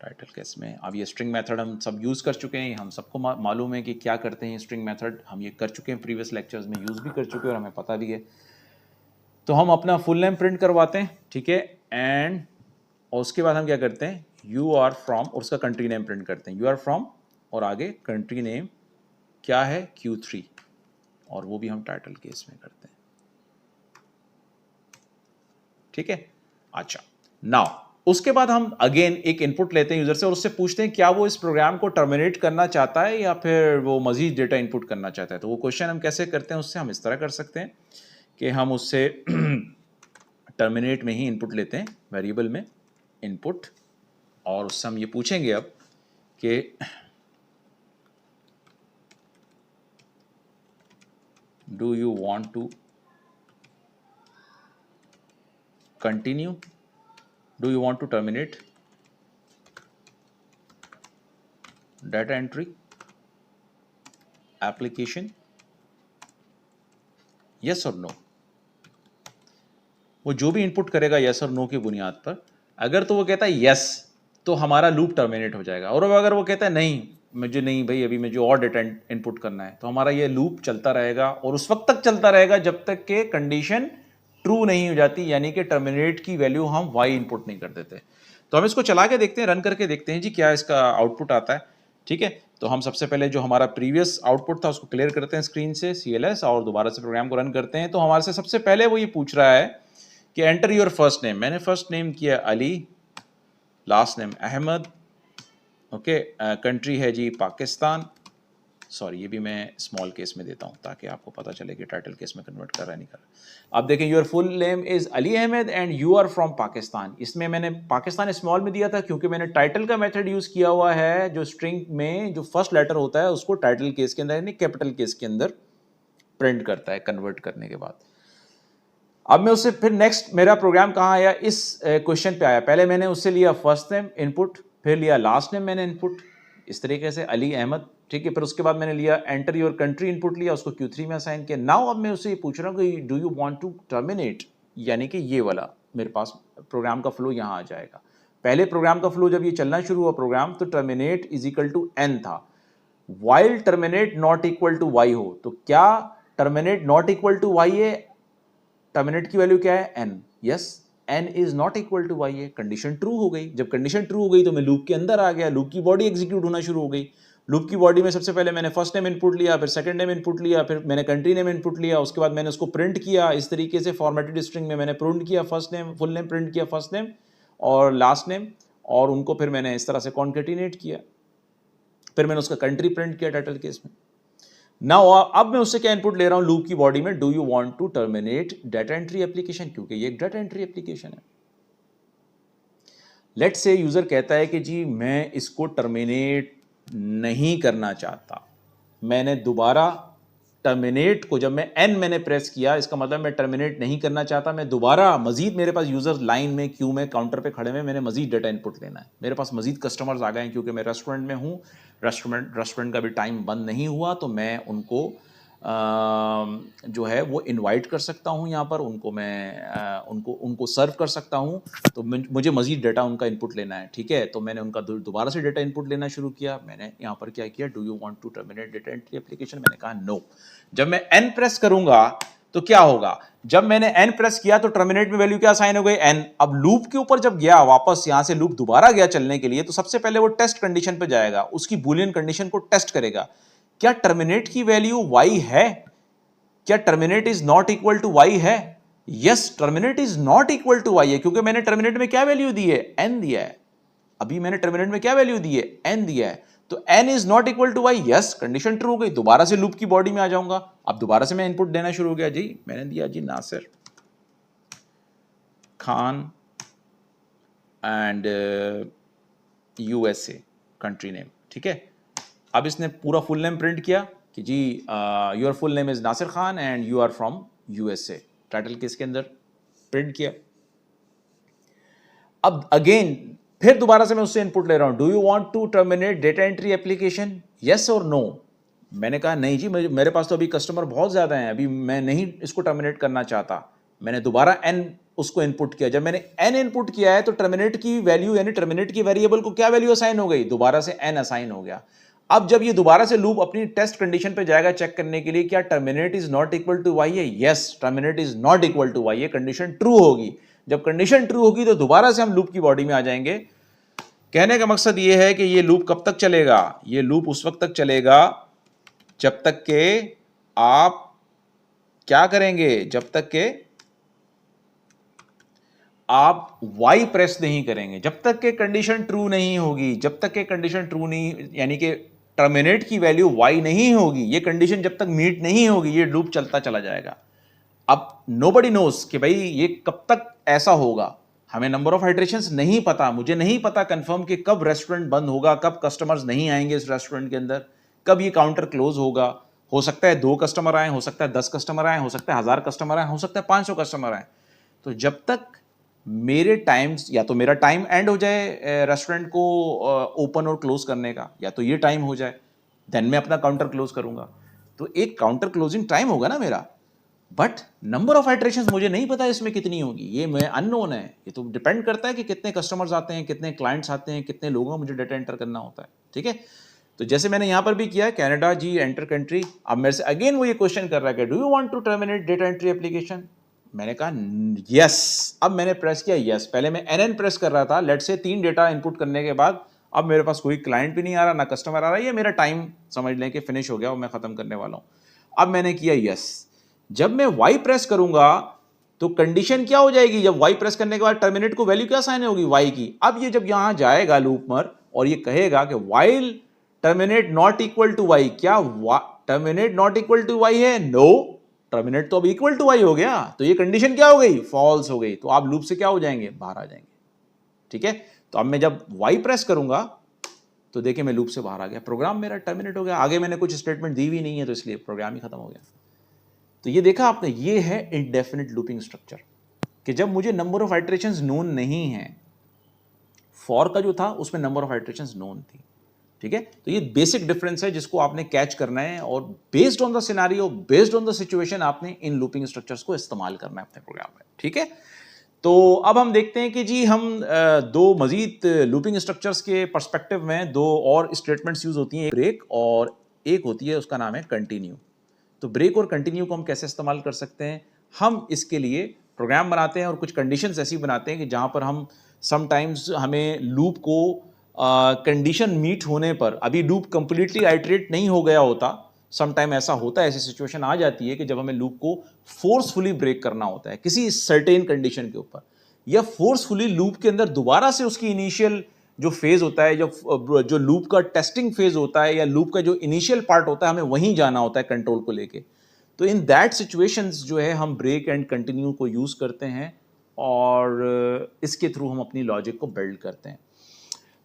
टाइटल केस में। अब ये स्ट्रिंग मेथड हम सब यूज़ कर चुके हैं, हम सबको मालूम है कि क्या करते हैं स्ट्रिंग मेथड, हम ये कर चुके हैं प्रीवियस लेक्चर्स में, यूज़ भी कर चुके हैं और हमें पता भी है। तो हम अपना फुल नेम प्रिंट करवाते हैं। ठीक है, एंड और उसके बाद हम क्या करते हैं, यू आर फ्रॉम, और उसका कंट्री नेम प्रिंट करते हैं, यू आर फ्रॉम, और आगे कंट्री नेम क्या है, Q3, और वो भी हम टाइटल केस में करते हैं। ठीक है, अच्छा नाउ उसके बाद हम अगेन एक इनपुट लेते हैं यूजर से, और उससे पूछते हैं क्या वो इस प्रोग्राम को टर्मिनेट करना चाहता है या फिर वो मजीद डेटा इनपुट करना चाहता है। तो वो क्वेश्चन हम कैसे करते हैं, उससे हम इस तरह कर सकते हैं कि हम उससे टर्मिनेट में ही इनपुट लेते हैं, वेरिएबल में इनपुट, और उससे हम ये पूछेंगे अब कि do you want to continue, do you want to terminate data entry application, yes or no। वो जो भी इनपुट करेगा yes और no की बुनियाद पर, अगर तो वो कहता है yes तो हमारा लूप टर्मिनेट हो जाएगा, और अगर वो कहता है नहीं मुझे नहीं भाई अभी मुझे और डेटा इनपुट करना है, तो हमारा ये लूप चलता रहेगा, और उस वक्त तक चलता रहेगा जब तक कि कंडीशन ट्रू नहीं हो जाती, यानी कि टर्मिनेट की वैल्यू हम y इनपुट नहीं कर देते। तो हम इसको चला के देखते हैं, रन करके देखते हैं जी क्या इसका आउटपुट आता है। ठीक है, तो हम सबसे पहले जो हमारा प्रीवियस आउटपुट था उसको क्लियर करते हैं स्क्रीन से CLS, और दोबारा से प्रोग्राम को रन करते हैं। तो हमारे से सबसे पहले वो ये पूछ रहा है कि एंटर योर फर्स्ट नेम। मैंने फर्स्ट नेम किया Ali, last name Ahmed, okay, country है जी पाकिस्तान। सॉरी ये भी मैं स्मॉल केस में देता हूं ताकि आपको पता चले कि टाइटल केस में कन्वर्ट कर रहा है नहीं कर रहा। अब देखें, your full name is Ali Ahmed and you are from Pakistan. इसमें मैंने पाकिस्तान स्मॉल में दिया था क्योंकि मैंने टाइटल का मेथड यूज किया हुआ है, जो स्ट्रिंग में जो फर्स्ट लेटर होता है उसको टाइटल केस के अंदर यानी कैपिटल केस के अंदर प्रिंट करता है कन्वर्ट करने के बाद। अब मैं उससे फिर नेक्स्ट मेरा प्रोग्राम कहाँ आया, इस क्वेश्चन पे आया। पहले मैंने उससे लिया फर्स्ट नेम इनपुट, फिर लिया लास्ट नेम मैंने इनपुट, इस तरीके से अली अहमद, ठीक है। फिर उसके बाद मैंने लिया एंटर योर कंट्री इनपुट लिया, उसको Q3 में असाइन किया। नाउ अब मैं उससे ये पूछ रहा हूँ कि do you want to terminate, यानी कि ये वाला मेरे पास प्रोग्राम का फ्लो यहाँ आ जाएगा। पहले प्रोग्राम का फ्लो जब ये चलना शुरू हुआ प्रोग्राम, तो terminate is equal to N था। While terminate not equal to Y हो, तो क्या terminate not equal to Y है? टर्मिनेट की वैल्यू क्या है? N. Yes, N is not equal to Y है। कंडीशन ट्रू हो गई। जब कंडीशन ट्रू हो गई तो मैं लूप के अंदर आ गया, लूप की बॉडी एग्जीक्यूट होना शुरू हो गई। लूप की बॉडी में सबसे पहले मैंने फर्स्ट नेम इनपुट लिया, फिर सेकंड नेम इनपुट लिया, फिर मैंने कंट्री नेम इनपुट लिया, उसके बाद मैंने उसको प्रिंट किया। इस तरीके से फॉर्मेटेड स्ट्रिंग में मैंने प्रिंट किया first name, full name print किया, फर्स्ट नेम और लास्ट नेम, और उनको फिर मैंने इस तरह से कॉन्केटिनेट किया। फिर मैंने उसका कंट्री प्रिंट किया टाइटल केस में। नाउ अब मैं उससे क्या इनपुट ले रहा हूं लूप की बॉडी में? Do you want to terminate data entry application, क्योंकि ये एक डाटा एंट्री एप्लीकेशन है। लेट्स से यूजर कहता है कि जी मैं इसको टर्मिनेट नहीं करना चाहता। मैंने दोबारा टर्मिनेट को, जब मैं एन मैंने प्रेस किया, इसका मतलब मैं टर्मिनेट नहीं करना चाहता। मैं दोबारा मजीद, मेरे पास यूजर लाइन में क्यू में काउंटर पे खड़े हुए, मैंने मजीद डाटा इनपुट लेना है। मेरे पास मजीद कस्टमर्स आ गए हैं क्योंकि मैं रेस्टोरेंट में हूँ, रेस्टोरेंट का भी टाइम बंद नहीं हुआ, तो मैं उनको जो है वो इनवाइट कर सकता हूँ यहाँ पर, उनको मैं उनको सर्व कर सकता हूँ। तो मुझे मजीद डाटा उनका इनपुट लेना है, ठीक है। तो मैंने उनका दोबारा से डाटा इनपुट लेना शुरू किया। मैंने यहाँ पर क्या किया? Do you want to terminate data entry application, मैंने कहा नो। जब मैं एन प्रेस करूंगा तो क्या होगा? जब मैंने एन प्रेस किया तो टर्मिनेट में वैल्यू क्या साइन हो गई? एन। अब लूप के ऊपर जब गया वापस, यहां से लूप दोबारा गया चलने के लिए, तो सबसे पहले वो टेस्ट कंडीशन पे जाएगा, उसकी बूलियन कंडीशन को टेस्ट करेगा। क्या टर्मिनेट की वैल्यू वाई है? क्या terminate is not equal to Y है? Yes, terminate is not equal to Y है, क्योंकि मैंने टर्मिनेट में क्या वैल्यू दी है? एन दिया है। अभी मैंने टर्मिनेट में क्या वैल्यू दी है? एन दिया है। तो n is not equal to y, yes, condition true हो गई। दोबारा से लूप की बॉडी में आ जाऊंगा। अब दोबारा से मैं इनपुट देना शुरू हो गया। जी मैंने दिया जी Nasir Khan and USA country name, ठीक है। अब इसने पूरा फुल नेम प्रिंट किया कि जी your full name is Nasir Khan and you are from USA, title case के अंदर प्रिंट किया। अब अगेन फिर दोबारा से मैं उससे इनपुट ले रहा हूं, do you want to terminate data entry application, yes और नो। मैंने कहा नहीं जी, मेरे पास तो अभी कस्टमर बहुत ज़्यादा हैं, अभी मैं नहीं इसको टर्मिनेट करना चाहता। मैंने दोबारा एन उसको इनपुट किया। जब मैंने एन इनपुट किया है तो टर्मिनेट की वैल्यू, यानी टर्मिनेट की वेरिएबल को क्या वैल्यू असाइन हो गई? दोबारा से एन असाइन हो गया। अब जब ये दोबारा से लूप अपनी टेस्ट कंडीशन पे जाएगा चेक करने के लिए, क्या terminate is not equal to Y है? Yes, terminate is not equal to Y है, कंडीशन ट्रू होगी। जब कंडीशन ट्रू होगी तो दोबारा से हम लूप की बॉडी में आ जाएंगे। कहने का मकसद ये है कि ये लूप कब तक चलेगा? ये लूप उस वक्त तक चलेगा जब तक के आप क्या करेंगे? जब तक के आप वाई प्रेस नहीं करेंगे, जब तक के कंडीशन ट्रू नहीं होगी। जब तक के कंडीशन ट्रू नहीं, यानी कि टर्मिनेट की वैल्यू वाई नहीं होगी, ये कंडीशन जब तक मीट नहीं होगी, ये लूप चलता चला जाएगा। अब नोबडी नोस कि भाई ये कब तक ऐसा होगा। हमें नंबर ऑफ हाइड्रेशंस नहीं पता, मुझे नहीं पता कंफर्म कि कब रेस्टोरेंट बंद होगा, कब कस्टमर्स नहीं आएंगे इस रेस्टोरेंट के अंदर, कब ये काउंटर क्लोज होगा। हो सकता है 2 कस्टमर आए, हो सकता है 10 कस्टमर आए, हो सकता है 1000 कस्टमर आए, हो सकता है 500 कस्टमर आए। तो जब तक मेरे टाइम्स, या तो मेरा टाइम एंड हो जाए रेस्टोरेंट को ओपन और क्लोज करने का, या तो ये टाइम हो जाए, देन मैं अपना काउंटर क्लोज करूंगा। तो एक काउंटर क्लोजिंग टाइम होगा ना मेरा, बट नंबर ऑफ आइटरेशंस मुझे नहीं पता इसमें कितनी होगी, ये मैं अननोन है। ये तो डिपेंड करता है कि कितने कस्टमर्स आते हैं, कितने क्लाइंट्स आते हैं, कितने लोगों को मुझे डाटा एंटर करना होता है, ठीक है। तो जैसे मैंने यहां पर भी किया कनाडा जी एंटर कंट्री। अब मेरे से अगेन वो ये क्वेश्चन कर रहा है कि do you want to terminate data entry application. मैंने कहा यस। अब मैंने प्रेस किया यस। पहले मैं एन प्रेस कर रहा था, लेट से 3 डेटा इनपुट करने के बाद अब मेरे पास कोई क्लाइंट भी नहीं आ रहा, ना कस्टमर आ रहा है, ये मेरा टाइम समझ लें कि फिनिश हो गया और मैं खत्म करने वाला हूं। अब मैंने किया यस। जब मैं वाई प्रेस करूंगा तो कंडीशन क्या हो जाएगी? जब वाई प्रेस करने के बाद टर्मिनेट को वैल्यू क्या साइन होगी? वाई की। अब ये जब यहां जाएगा लूप पर और ये कहेगा कि while terminate not equal to Y, क्या terminate not equal to Y है? नो, टर्मिनेट तो अब इक्वल टू वाई हो गया, तो ये कंडीशन क्या हो गई? फॉल्स हो गई। तो आप लूप से क्या हो जाएंगे? बाहर आ जाएंगे, ठीक है। तो अब मैं जब वाई प्रेस करूंगा तो देखिए मैं लूप से बाहर आ गया, प्रोग्राम मेरा टर्मिनेट हो गया। आगे मैंने कुछ स्टेटमेंट दी भी नहीं है, तो इसलिए प्रोग्राम ही खत्म हो गया। तो ये देखा आपने, ये है इंडेफिनिट लूपिंग स्ट्रक्चर, कि जब मुझे नंबर ऑफ आइटरेशंस नोन नहीं है, फॉर का जो था उसमें नंबर ऑफ आइटरेशंस नोन थी, ठीक है। तो ये बेसिक डिफरेंस है जिसको आपने कैच करना है और based on the scenario, based on the situation आपने इन लूपिंग स्ट्रक्चर्स को इस्तेमाल करना है अपने प्रोग्राम में। ठीक है। तो अब हम देखते हैं कि जी हम दो मजीद लूपिंग स्ट्रक्चर्स के पर्सपेक्टिव में दो और स्टेटमेंट्स यूज होती हैं, ब्रेक और एक होती है उसका नाम है कंटिन्यू। तो ब्रेक और कंटिन्यू को हम कैसे इस्तेमाल कर सकते हैं? हम इसके लिए प्रोग्राम बनाते हैं और कुछ कंडीशंस ऐसी बनाते हैं कि जहां पर हम समटाइम्स हमें लूप को कंडीशन मीट होने पर, अभी लूप कंप्लीटली आइटरेट नहीं हो गया होता, समटाइम ऐसा होता है, ऐसी सिचुएशन आ जाती है कि जब हमें लूप को फोर्सफुली ब्रेक करना होता है किसी सर्टेन कंडीशन के ऊपर, या फोर्सफुली लूप के अंदर दोबारा से उसकी इनिशियल जो फेज होता है, जो लूप का टेस्टिंग फेज होता है या लूप का जो इनिशियल पार्ट होता है, हमें वहीं जाना होता है कंट्रोल को लेके। तो इन दैट सिचुएशंस जो है हम ब्रेक एंड कंटिन्यू को यूज करते हैं और इसके थ्रू हम अपनी लॉजिक को बिल्ड करते हैं।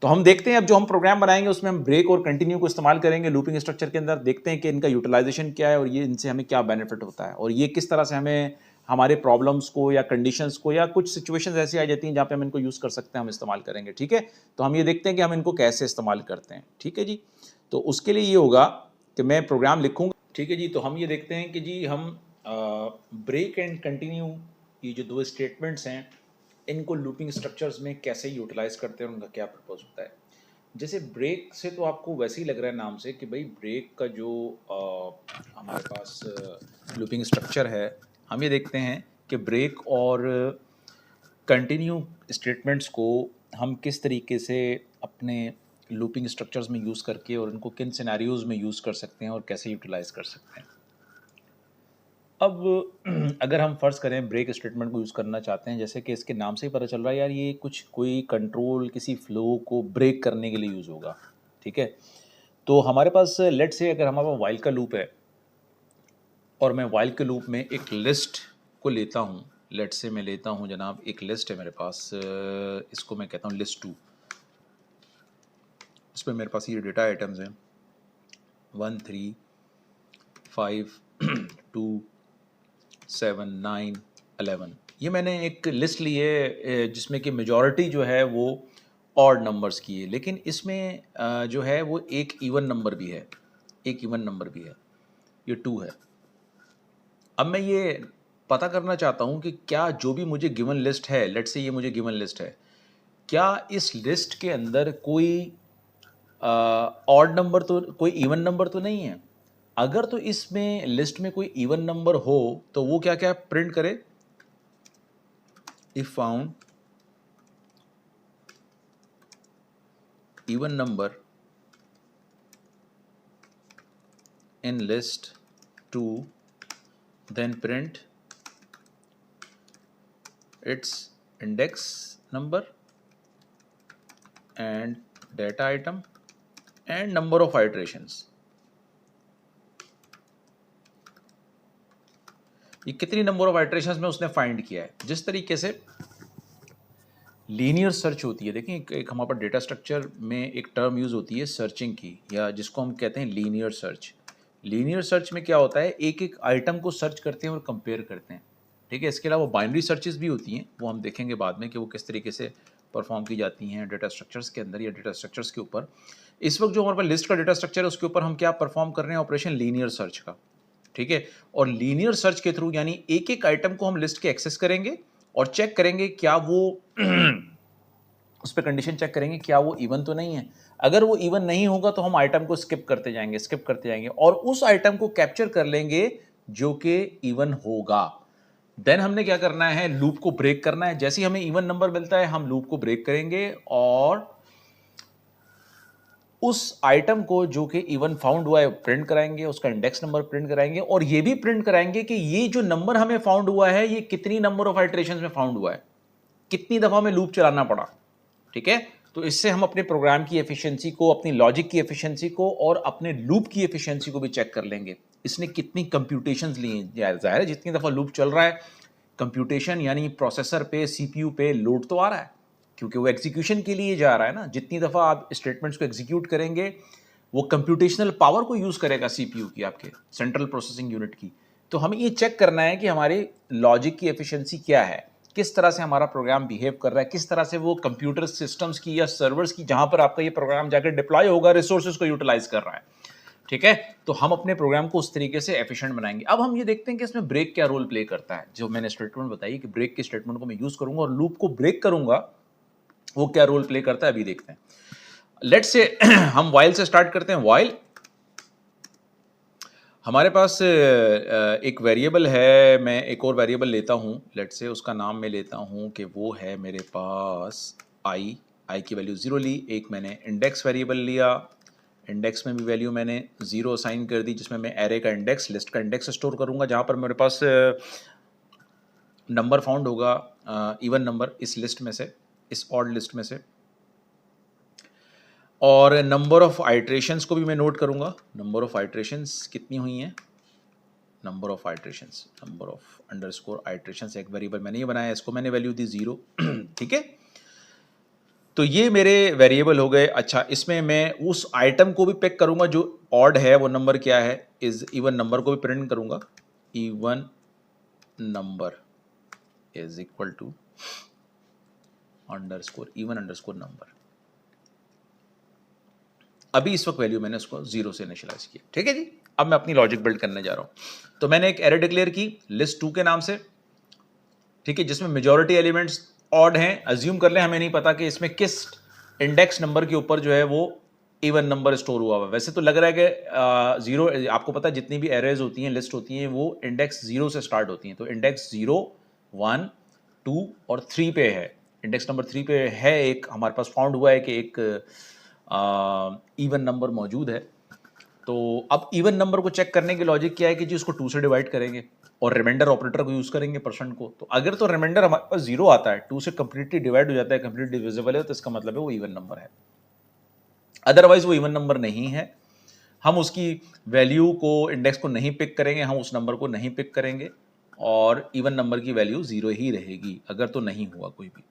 तो हम देखते हैं अब जो हम प्रोग्राम बनाएंगे उसमें हम ब्रेक और कंटिन्यू को इस्तेमाल करेंगे लूपिंग स्ट्रक्चर के अंदर। देखते हैं कि इनका यूटिलाइजेशन क्या है और ये इनसे हमें क्या बेनिफिट होता है और ये किस तरह से हमें हमारे प्रॉब्लम्स को या कंडीशंस को या कुछ सिचुएशंस ऐसी आ जाती हैं जहाँ पे हम इनको यूज़ कर सकते हैं, हम इस्तेमाल करेंगे। ठीक है। तो हम ये देखते हैं कि हम इनको कैसे इस्तेमाल करते हैं। ठीक है जी। तो उसके लिए ये होगा कि मैं प्रोग्राम लिखूंगा। ठीक है जी। तो हम ये देखते हैं कि जी हम ब्रेक एंड कंटिन्यू, ये जो दो स्टेटमेंट्स हैं, इनको लूपिंग स्ट्रक्चर्स में कैसे यूटिलाइज करते हैं और उनका क्या पर्पस होता है। जैसे ब्रेक से तो आपको वैसे ही लग रहा है नाम से कि भाई ब्रेक का जो हमारे पास लूपिंग स्ट्रक्चर है, हम ये देखते हैं कि ब्रेक और कंटिन्यू स्टेटमेंट्स को हम किस तरीके से अपने लूपिंग स्ट्रक्चर्स में यूज़ करके और उनको किन सिनेरियोज में यूज़ कर सकते हैं और कैसे यूटिलाइज कर सकते हैं। अब अगर हम फर्ज करें ब्रेक स्टेटमेंट को यूज़ करना चाहते हैं, जैसे कि इसके नाम से ही पता चल रहा है यार ये कुछ कोई कंट्रोल किसी फ्लो को ब्रेक करने के लिए यूज़ होगा। ठीक है। तो हमारे पास लेट से अगर हमारे पास वाइल का लूप है और मैं वाइल के लूप में एक लिस्ट को लेता हूँ, लेट से मैं लेता हूँ जनाब एक लिस्ट है मेरे पास, इसको मैं कहता हूँ लिस्ट 2। इसमें मेरे पास ये डेटा आइटम्स हैं 1 3 5 2 7 9 11। ये मैंने एक लिस्ट ली है जिसमें कि मेजॉरिटी जो है वो ऑड नंबर्स की है, लेकिन इसमें जो है वो एक इवन नंबर भी है, एक इवन नंबर भी है, ये 2 है। अब मैं ये पता करना चाहता हूँ कि क्या जो भी मुझे गिवन लिस्ट है, लेट से ये मुझे गिवन लिस्ट है, क्या इस लिस्ट के अंदर कोई ऑड नंबर तो, कोई इवन नंबर तो नहीं है। अगर तो इसमें लिस्ट में कोई इवन नंबर हो तो वो क्या क्या प्रिंट करे, if found even number in list 2 then print its index number and data item and number of iterations। ये कितनी नंबर ऑफ आइटरेशंस में उसने फाइंड किया है। जिस तरीके से लीनियर सर्च होती है, देखिए एक हमारे पास डेटा स्ट्रक्चर में एक टर्म यूज होती है सर्चिंग की, या जिसको हम कहते हैं लीनियर सर्च। लीनियर सर्च में क्या होता है, एक एक आइटम को सर्च करते हैं और कंपेयर करते हैं। ठीक है। इसके अलावा बाइनरी सर्चेस भी होती हैं, वो हम देखेंगे बाद में कि वो किस तरीके से परफॉर्म की जाती हैं डेटा स्ट्रक्चर्स के अंदर या डेटा स्ट्रक्चर्स के ऊपर। इस वक्त जो हमारे पास लिस्ट का डेटा स्ट्रक्चर है उसके ऊपर हम क्या परफॉर्म कर रहे हैं, ऑपरेशन लीनियर सर्च का। ठीक है। और लीनियर सर्च के थ्रू यानी एक एक आइटम को हम लिस्ट के एक्सेस करेंगे और चेक करेंगे क्या वो उस पर कंडीशन चेक करेंगे क्या वो इवन तो नहीं है। अगर वो इवन नहीं होगा तो हम आइटम को स्किप करते जाएंगे और उस आइटम को कैप्चर कर लेंगे जो कि इवन होगा। देन हमने क्या करना है, लूप को ब्रेक करना है। जैसे ही हमें इवन नंबर मिलता है हम लूप को ब्रेक करेंगे और उस आइटम को जो कि इवन फाउंड हुआ है प्रिंट कराएंगे, उसका इंडेक्स नंबर प्रिंट कराएंगे और ये भी प्रिंट कराएंगे कि ये जो नंबर हमें फाउंड हुआ है ये कितनी नंबर ऑफ आइटरेशंस में फाउंड हुआ है, कितनी दफा में लूप चलाना पड़ा। ठीक है। तो इससे हम अपने प्रोग्राम की एफिशिएंसी को, अपनी लॉजिक की एफिशिएंसी को और अपने लूप की एफिशिएंसी को भी चेक कर लेंगे। इसने कितनी कंप्यूटेशंस ली हैं। जाहिर है जितनी दफ़ा लूप चल रहा है कंप्यूटेशन यानी प्रोसेसर पे, सीपीयू पे लोड तो आ रहा है, क्योंकि वो एग्जीक्यूशन के लिए जा रहा है ना। जितनी दफ़ा आप स्टेटमेंट्स को एग्जीक्यूट करेंगे वो कंप्यूटेशनल पावर को यूज़ करेगा सीपीयू की, आपके सेंट्रल प्रोसेसिंग यूनिट की। तो हमें ये चेक करना है कि हमारी लॉजिक की एफिशिएंसी क्या है। किस तरह से हमारा प्रोग्राम बिहेव कर रहा है, किस तरह से वो कंप्यूटर सिस्टम्स की या सर्वर्स की जहां पर आपका ये प्रोग्राम जाकर डिप्लॉय होगा रिसोर्सेज को यूटिलाइज कर रहा है, ठीक है। तो हम अपने प्रोग्राम को उस तरीके से एफिशिएंट बनाएंगे। अब हम ये देखते हैं कि इसमें ब्रेक क्या रोल प्ले करता है। जो मैंने स्टेटमेंट बताई कि ब्रेक की स्टेटमेंट को मैं यूज करूंगा और लूप को ब्रेक करूंगा, वो क्या रोल प्ले करता है अभी देखते हैं। लेट्स से हम वाइल से स्टार्ट करते हैं। वाइल हमारे पास एक वेरिएबल है, मैं एक और वेरिएबल लेता हूं, लेट्स से उसका नाम मैं लेता हूं कि वो है मेरे पास आई की वैल्यू 0 ली। एक मैंने इंडेक्स वेरिएबल लिया, इंडेक्स में भी वैल्यू मैंने 0 असाइन कर दी, जिसमें मैं एरे का इंडेक्स, लिस्ट का इंडेक्स स्टोर करूंगा, जहां पर मेरे पास नंबर फाउंड होगा, इवन नंबर इस लिस्ट में से, इस ऑड लिस्ट में से। और नंबर ऑफ आइट्रेशंस को भी मैं नोट करूंगा, नंबर ऑफ आइट्रेशंस कितनी हुई हैं, number of iterations, number of underscore iterations एक वेरिएबल मैंने ये बनाया, इसको मैंने वैल्यू दी 0। ठीक है, तो ये मेरे वेरिएबल हो गए। अच्छा, इसमें मैं उस आइटम को भी पिक करूंगा जो ऑड है, वो नंबर क्या है, इज इवन नंबर को भी प्रिंट करूंगा, even number is equal to underscore even underscore number. अभी इस वक्त वैल्यू मैंने उसको 0 से इनिशियलाइज किया, ठीक है जी। अब मैं अपनी लॉजिक बिल्ड करने जा रहा हूं। तो मैंने एक एरे डिक्लेयर की लिस्ट 2 के नाम से, ठीक है, जिसमें मेजॉरिटी एलिमेंट्स ऑड हैं। अज्यूम कर लें, हमें नहीं पता कि इसमें किस इंडेक्स नंबर के ऊपर जो है वो इवन नंबर स्टोर हुआ हुआ। वैसे तो लग रहा है कि 0, आपको पता है जितनी भी एरेज होती हैं, लिस्ट होती हैं, वो इंडेक्स 0 से स्टार्ट होती हैं। तो इंडेक्स 0, 1, 2 और 3 पे है, इंडेक्स नंबर 3 पे है, एक हमारे पास फाउंड हुआ है कि एक इवन नंबर मौजूद है। तो अब इवन नंबर को चेक करने की लॉजिक क्या है कि जी उसको 2 से डिवाइड करेंगे और रिमाइंडर ऑपरेटर को यूज करेंगे परसेंट को। तो अगर तो रिमाइंडर हमारे पास 0 आता है, 2 से कंप्लीटली डिवाइड हो जाता है, कंप्लीटली डिविजिबल है, तो इसका मतलब है वो इवन नंबर है। अदरवाइज वो इवन नंबर नहीं है, हम उसकी वैल्यू को, इंडेक्स को नहीं पिक करेंगे, हम उस नंबर को नहीं पिक करेंगे और इवन नंबर की वैल्यू 0 ही रहेगी अगर तो नहीं हुआ कोई भी।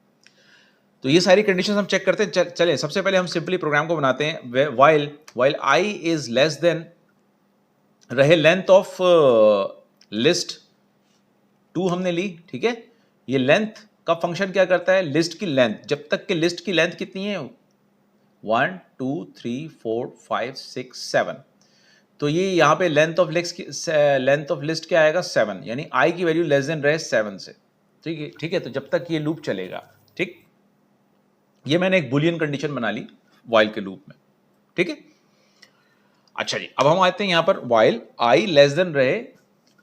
तो ये सारी कंडीशंस हम चेक करते हैं। चले सबसे पहले हम सिंपली प्रोग्राम को बनाते हैं। While I is less then रहे लेंथ ऑफ लिस्ट 2 हमने ली, ठीक है। ये लेंथ का फंक्शन क्या करता है, लिस्ट की लेंथ, जब तक कि लिस्ट की लेंथ कितनी है 1 2 3 4 5 6 7, तो ये यहाँ पे लेंथ ऑफ लिस्ट क्या आएगा 7, यानी आई की वैल्यू लेस देन रहे 7 से, ठीक है। तो जब तक ये लूप चलेगा, ठीक, ये मैंने एक बुलियन कंडीशन बना ली वाइल के लूप में, ठीक है। अच्छा जी, अब हम आते हैं यहां पर वाइल आई लेस देन रहे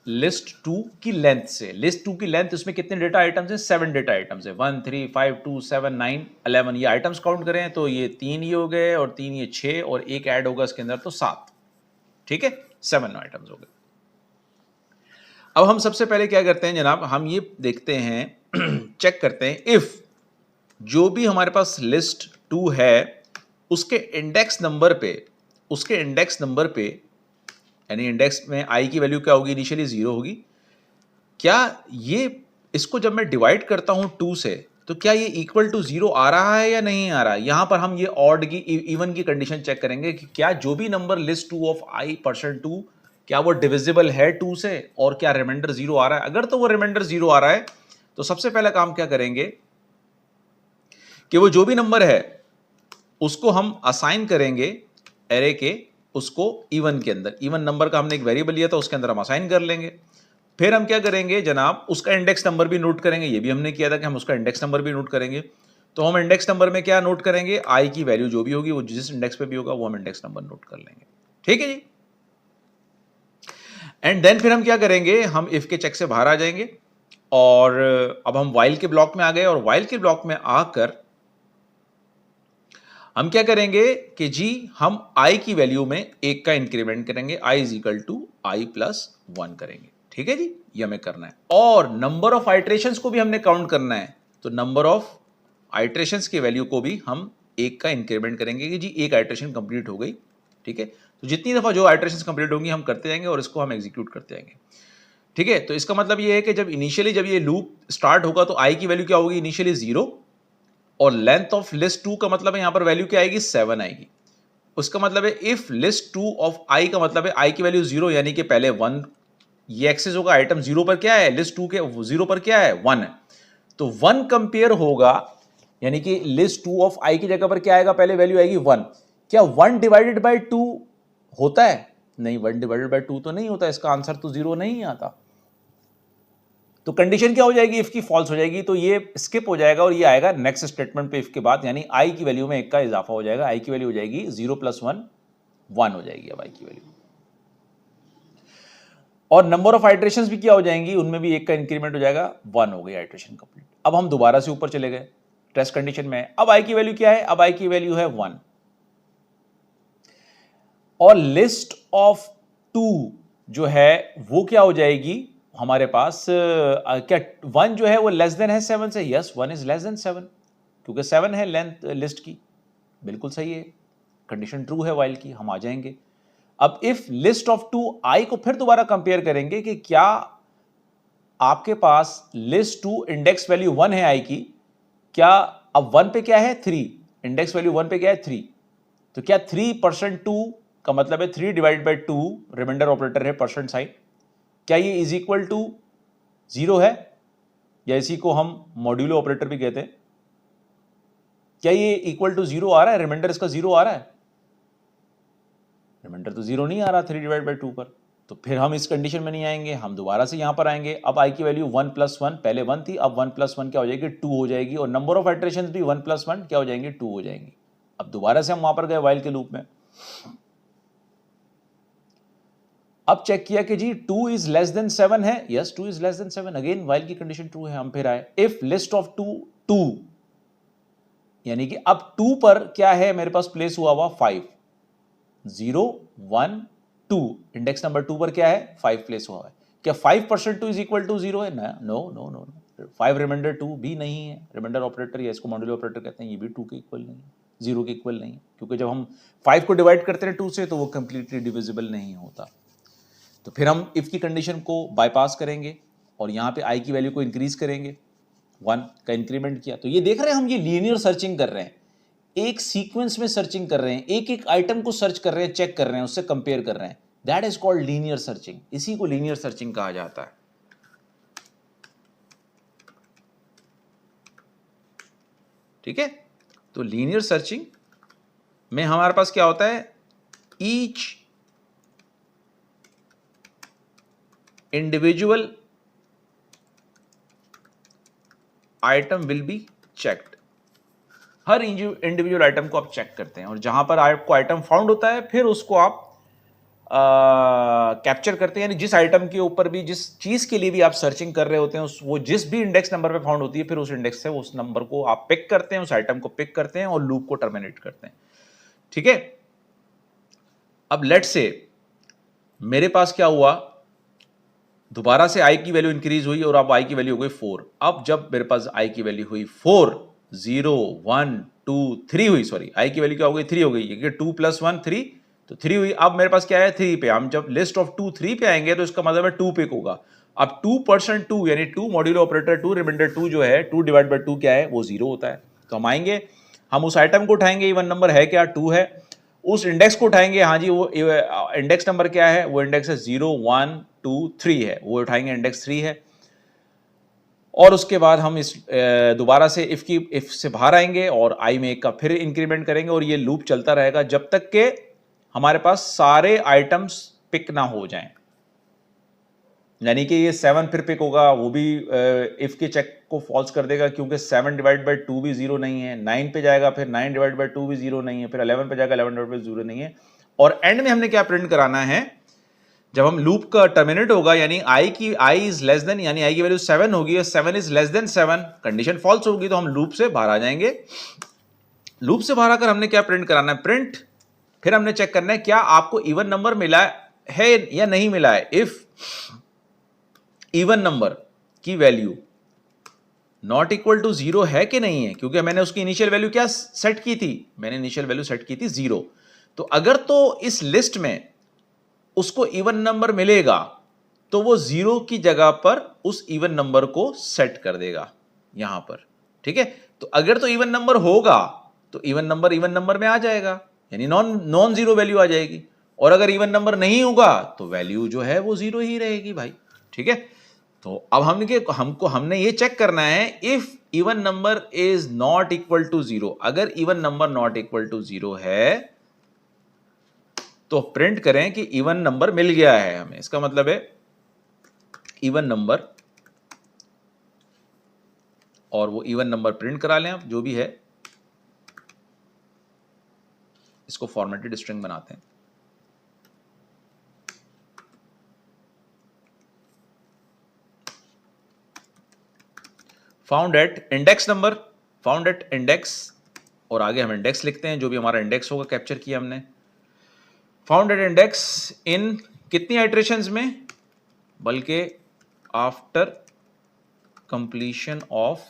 लिस्ट 2 की लेंथ से। लिस्ट 2 की लेंथ, इसमें कितने डेटा आइटम्स हैं, 7 डेटा आइटम्स है, 1 3 5 2 7 9 11। ये आइटम्स काउंट करें तो ये 3 ये हो गए और 3 ये 6 और एक ऐड होगा इसके अंदर तो 7, ठीक है, 7 आइटम्स हो गए। अब हम सबसे पहले क्या करते हैं जनाब, हम ये देखते हैं चेक करते हैं इफ जो भी हमारे पास लिस्ट 2 है उसके इंडेक्स नंबर पे यानी इंडेक्स में आई की वैल्यू क्या होगी, इनिशियली 0 होगी। क्या ये, इसको जब मैं डिवाइड करता हूं 2 से, तो क्या ये इक्वल टू 0 आ रहा है या नहीं आ रहा है। यहां पर हम ये ऑड की, इवन की कंडीशन चेक करेंगे कि क्या जो भी नंबर लिस्ट 2 ऑफ आई %2 क्या वो डिविजिबल है 2 से, और क्या रिमाइंडर 0 आ रहा है। अगर तो वो रिमाइंडर 0 आ रहा है तो सबसे पहला काम क्या करेंगे कि वो जो भी नंबर है उसको हम असाइन करेंगे एरे के, उसको इवन के अंदर, इवन नंबर का हमने एक वेरिएबल लिया था उसके अंदर हम असाइन कर लेंगे। फिर हम क्या करेंगे जनाब, उसका इंडेक्स नंबर भी नोट करेंगे। ये भी हमने किया था कि हम उसका इंडेक्स नंबर भी नोट करेंगे। तो हम इंडेक्स नंबर में क्या नोट करेंगे, आई की वैल्यू जो भी होगी वो जिस इंडेक्स पे भी होगा वो हम इंडेक्स नंबर नोट कर लेंगे, ठीक है जी। एंड देन फिर हम क्या करेंगे, हम इफ के चेक से बाहर आ जाएंगे और अब हम वाइल के ब्लॉक में आ गए और वाइल के ब्लॉक में आकर हम क्या करेंगे कि जी हम i की वैल्यू में 1 का इंक्रीमेंट करेंगे, i is equal to i plus 1 करेंगे, ठीक है जी। ये हमें करना है और नंबर ऑफ आइट्रेशंस को भी हमने काउंट करना है। तो नंबर ऑफ आइट्रेशंस की वैल्यू को भी हम 1 का इंक्रीमेंट करेंगे कि जी एक आइट्रेशन कंप्लीट हो गई, ठीक है। तो जितनी दफा जो आइट्रेशंस कंप्लीट होंगी हम करते जाएंगे और इसको हम एग्जीक्यूट करते जाएंगे, ठीक है। तो इसका मतलब ये है कि जब ये लूप स्टार्ट होगा तो i की वैल्यू क्या होगी, इनिशियली 0, और लेंथ ऑफ लिस्ट 2 का मतलब है यहां पर वैल्यू क्या आएगी, 7 आएगी। उसका मतलब है इफ लिस्ट 2 ऑफ आई का मतलब है आई की वैल्यू 0, यानी कि पहले 1 ये एक्सेस होगा, आइटम 0 पर क्या है, लिस्ट 2 के 0 पर क्या है 1 है। तो 1 कंपेयर होगा, यानी कि लिस्ट 2 ऑफ आई की जगह पर क्या आएगा, पहले वैल्यू आएगी 1। क्या 1 डिवाइडेड बाय 2 होता है? नहीं, 1 डिवाइडेड बाय 2 तो नहीं होता, इसका आंसर तो 0 नहीं आता। तो कंडीशन क्या हो जाएगी, इफ की फॉल्स हो जाएगी, तो ये स्किप हो जाएगा और ये आएगा नेक्स्ट स्टेटमेंट पे इफ के बाद, यानी आई की वैल्यू में 1 का इजाफा हो जाएगा। आई की वैल्यू हो जाएगी 0 + 1 1 हो जाएगी अब आई की वैल्यू। और नंबर ऑफ आइट्रेशंस भी क्या हो जाएंगी, उनमें भी 1 का इंक्रीमेंट हो जाएगा, 1 हो गई आइट्रेशन कंप्लीट। अब हम दोबारा से ऊपर चले गए टेस्ट कंडीशन में। अब आई की वैल्यू क्या है, अब आई की वैल्यू है 1 और लिस्ट ऑफ 2 जो है वो क्या हो जाएगी हमारे पास, क्या 1 जो है वो लेस देन है 7 से? यस, 1 इज लेस देन 7, क्योंकि 7 है लेंथ लिस्ट की। बिल्कुल सही है, कंडीशन ट्रू है वाइल की, हम आ जाएंगे। अब इफ लिस्ट ऑफ 2 आई को फिर दोबारा कंपेयर करेंगे कि क्या आपके पास लिस्ट 2 इंडेक्स वैल्यू 1 है आई की, क्या अब 1 पे क्या है 3, इंडेक्स वैल्यू 1 पे क्या है 3, तो क्या 3% 2 का मतलब है 3 डिवाइड बाई 2, रिमाइंडर ऑपरेटर है परसेंट साइन, क्या ये इज इक्वल टू 0 है? या इसी को हम मॉड्यूलो ऑपरेटर भी कहते हैं। क्या ये इक्वल टू 0 आ रहा है, रिमाइंडर इसका 0 आ रहा है? रिमाइंडर तो 0 नहीं आ रहा 3 डिवाइड बाई 2 पर, तो फिर हम इस कंडीशन में नहीं आएंगे, हम दोबारा से यहां पर आएंगे। अब आई की वैल्यू 1 + 1, पहले 1 थी, अब 1 + 1 क्या हो जाएगी, 2 हो जाएगी, और नंबर ऑफ आइट्रेशंस भी 1 + 1 क्या हो जाएंगे, 2 हो जाएंगी। अब दोबारा से हम वहां पर गए वाइल के लूप में, अब चेक किया कि जी 2 इज लेस देन 7 है, yes 2 is less than 7, again while की कंडीशन ट्रू है। हम फिर आए इफ लिस्ट ऑफ 2 2, यानी कि अब 2 पर क्या है मेरे पास प्लेस हुआ 5, 0 1 2, इंडेक्स नंबर 2 पर क्या है 5 प्लेस हुआ है। क्या 5% 2 इज इक्वल टू 0 है? नो नो नो, 5 रिमाइंडर 2 भी नहीं है, रिमाइंडर ऑपरेटर या इसको मॉड्यूलो ऑपरेटर कहते हैं, ये भी 2 के इक्वल नहीं है, 0 के इक्वल नहीं है, क्योंकि जब हम 5 को डिवाइड करते हैं 2 से तो वो कंप्लीटली डिविजिबल नहीं होता। तो फिर हम इफ की कंडीशन को बाईपास करेंगे और यहां पे आई की वैल्यू को इंक्रीज करेंगे, 1 का इंक्रीमेंट किया। तो ये देख रहे हैं हम, ये लीनियर सर्चिंग कर रहे हैं, एक सीक्वेंस में सर्चिंग कर रहे हैं, एक एक आइटम को सर्च कर रहे हैं, चेक कर रहे हैं, उससे कंपेयर कर रहे हैं, that is called linear searching. इसी को लीनियर सर्चिंग कहा जाता है। ठीक है, तो लीनियर सर्चिंग में हमारे पास क्या होता है, each individual item will be checked, her individual item को आप चेक करते हैं, और जहां पर आपको आइटम फाउंड होता है फिर उसको आप कैप्चर करते हैं, यानी जिस आइटम के ऊपर भी, जिस चीज के लिए भी आप सर्चिंग कर रहे होते हैं, वो जिस भी इंडेक्स नंबर पे फाउंड होती है, फिर उस इंडेक्स से उस नंबर को आप पिक करते हैं, उस आइटम को पिक करते हैं और लूप को टर्मिनेट करते हैं। ठीक है, अब लेट्स से मेरे पास क्या हुआ, दोबारा से आई की वैल्यू इंक्रीज हुई और अब आई की वैल्यू हो गई 4। अब जब मेरे पास आई की वैल्यू हुई 4, 0 1 2 3 हुई, सॉरी आई की वैल्यू क्या हो गई, 3 हो गई, क्योंकि 2 + 1 3, तो 3 हुई। अब मेरे पास क्या है 3 पे, हम जब लिस्ट ऑफ 2 3 पे आएंगे तो इसका मतलब है 2 पिक होगा। अब 2% 2 यानी 2 मॉड्यूलो ऑपरेटर 2 रिमाइंडर 2 जो है 2 डिवाइड बाई 2 क्या है, वो 0 होता है। तो हम आएंगे, हम उस आइटम को उठाएंगे, इवन नंबर है क्या 2 है, उस इंडेक्स को उठाएंगे, हाँ जी वो इंडेक्स नंबर क्या है, वो इंडेक्स है 0 1 2 3 है, वो उठाएंगे इंडेक्स 3 है। और उसके बाद हम इस दोबारा से इफ से बाहर आएंगे और आई में 1 का फिर इंक्रीमेंट करेंगे, और ये लूप चलता रहेगा जब तक के हमारे पास सारे आइटम्स पिक ना हो जाएं। यानी कि ये 7 फिर पिक होगा, वो भी इफ के चेक को फॉल्स कर देगा, क्योंकि 7 डिवाइड बाई 2 भी 0 नहीं है, 9 पे जाएगा, फिर 9 डिवाइड बाई 2 भी 0 नहीं है, फिर 11 पे जाएगा, 11 डिवाइड बाई 0 नहीं है, और एंड में हमने क्या प्रिंट कराना है, जब हम लूप का टर्मिनेट होगा, यानी आई इज लेस देन, यानी आई की वैल्यू 7 होगी, 7 is less than 7, condition false होगी, तो हम लूप से बाहर आ जाएंगे। लूप से बाहर आकर हमने क्या प्रिंट कराना है, प्रिंट, फिर हमने चेक करना है क्या आपको इवन नंबर मिला है या नहीं मिला है। इफ इवन नंबर की वैल्यू नॉट इक्वल टू 0 है कि नहीं है, क्योंकि मैंने उसकी इनिशियल वैल्यू क्या सेट की थी, मैंने इनिशियल वैल्यू सेट की थी 0, तो अगर तो इस लिस्ट में उसको इवन नंबर मिलेगा तो वो 0 की जगह पर उस इवन नंबर को सेट कर देगा यहां पर। ठीक है, तो अगर तो इवन नंबर होगा तो इवन नंबर में आ जाएगा, यानी नॉन जीरो वैल्यू आ जाएगी, और अगर इवन नंबर नहीं होगा तो वैल्यू जो है वो 0 ही रहेगी भाई। ठीक है, तो अब हमने ये चेक करना है if even number is not equal to 0, अगर even number not equal to 0 है तो प्रिंट करें कि इवन नंबर मिल गया है हमें। इसका मतलब है इवन नंबर, और वो इवन नंबर प्रिंट करा लें आप जो भी है। इसको फॉर्मेटेड स्ट्रिंग बनाते हैं। Found at index number, found at index, और आगे हम इंडेक्स लिखते हैं जो भी हमारा इंडेक्स होगा कैप्चर किया हमने। फाउंड एट इंडेक्स इन कितनी आइट्रेशंस में, बल्कि आफ्टर कंप्लीशन ऑफ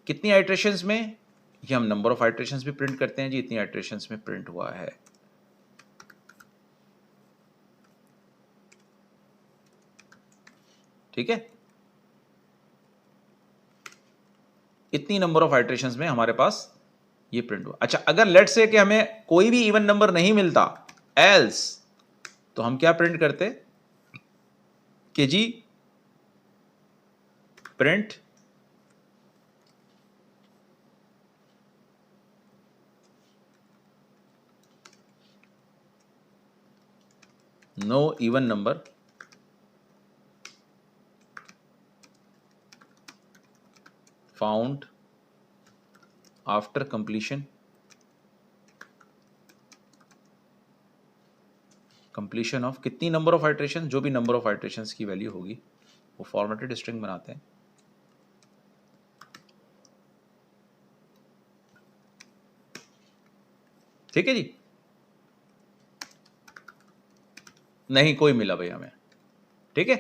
कितनी आइट्रेशंस में, ये हम नंबर ऑफ आइट्रेशंस भी प्रिंट करते हैं जी, इतनी आइट्रेशंस में प्रिंट हुआ है। ठीक है, इतनी नंबर ऑफ आइट्रेशंस में हमारे पास ये प्रिंट हुआ। अच्छा, अगर लेट्स से कि हमें कोई भी इवन नंबर नहीं मिलता एल्स, तो हम क्या प्रिंट करते कि जी print no even number found after completion of कितनी नंबर ऑफ आइट्रेशन, जो भी नंबर ऑफ आइट्रेशंस की वैल्यू होगी वो फॉर्मेटेड स्ट्रिंग बनाते हैं। ठीक है जी, नहीं कोई मिला भाई हमें। ठीक है,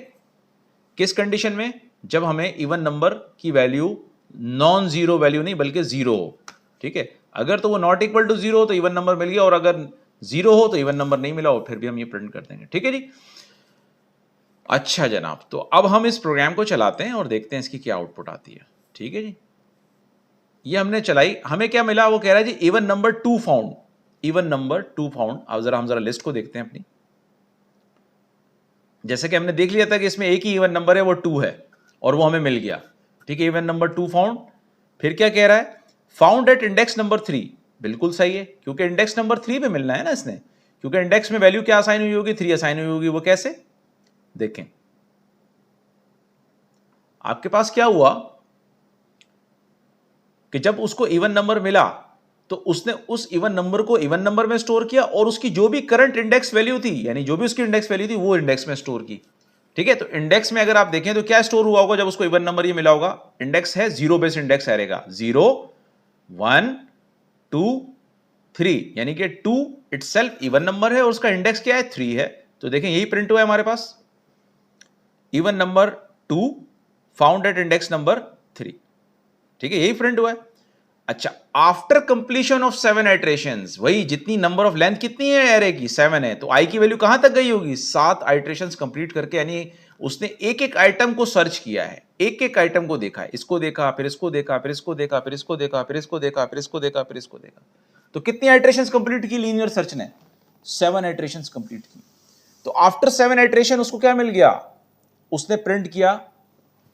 किस कंडीशन में, जब हमें इवन नंबर की वैल्यू नॉन जीरो वैल्यू नहीं बल्कि जीरो हो। ठीक है, अगर तो वो नॉट इक्वल टू जीरो हो तो इवन नंबर मिल गया, और अगर जीरो हो तो इवन नंबर नहीं मिला हो, फिर भी हम ये प्रिंट कर देंगे। ठीक है जी, अच्छा जनाब, तो अब हम इस प्रोग्राम को चलाते हैं और देखते हैं इसकी क्या आउटपुट आती है। ठीक है जी, ये हमने चलाई, हमें क्या मिला, वो कह रहा है जी even number 2 found, even number 2 found. अब हम जरा लिस्ट को देखते हैं अपनी। जैसे कि हमने देख लिया था कि इसमें एक ही इवन नंबर है, वो 2 है, और वो हमें मिल गया। ठीक है, इवन नंबर 2 फाउंड। फिर क्या कह रहा है, फाउंड एट इंडेक्स नंबर 3। बिल्कुल सही है, क्योंकि इंडेक्स नंबर 3 पे मिलना है ना इसने, क्योंकि इंडेक्स में वैल्यू क्या असाइन हुई होगी, 3 असाइन हुई होगी। वो कैसे, देखें आपके पास क्या हुआ कि जब उसको इवन नंबर मिला तो उसने उस इवन नंबर को इवन नंबर में स्टोर किया, और उसकी जो भी करंट इंडेक्स वैल्यू थी, यानी जो भी उसकी इंडेक्स वैल्यू थी, वो इंडेक्स में स्टोर की। ठीक है, तो इंडेक्स में अगर आप देखें तो क्या स्टोर हुआ होगा जब उसको इवन नंबर ये मिला होगा, इंडेक्स है 0 बेस इंडेक्स आएगा, 0 1 2 3, यानी कि 2 इटसेल्फ इवन नंबर है और उसका इंडेक्स क्या है, 3 है। तो देखें यही प्रिंट हुआ है हमारे पास, even number 2 found at index number 3। ठीक है, यही प्रिंट हुआ है। अच्छा, आफ्टर कंप्लीशन ऑफ 7 आइट्रेशंस, वही जितनी नंबर ऑफ लेंथ कितनी है एरे की, 7 है, तो आई की वैल्यू कहां तक गई होगी, 7 आइट्रेशंस कंप्लीट करके, यानी उसने एक एक आइटम को सर्च किया है, एक एक आइटम को देखा है, इसको देखा, फिर इसको देखा, फिर इसको देखा, फिर इसको देखा, फिर इसको देखा, फिर इसको देखा, फिर इसको देखा। तो कितनी आइट्रेशंस कंप्लीट की लीनियर सर्च ने, 7 आइट्रेशंस कंप्लीट की। तो आफ्टर 7 आइट्रेशन उसको क्या मिल गया, उसने प्रिंट किया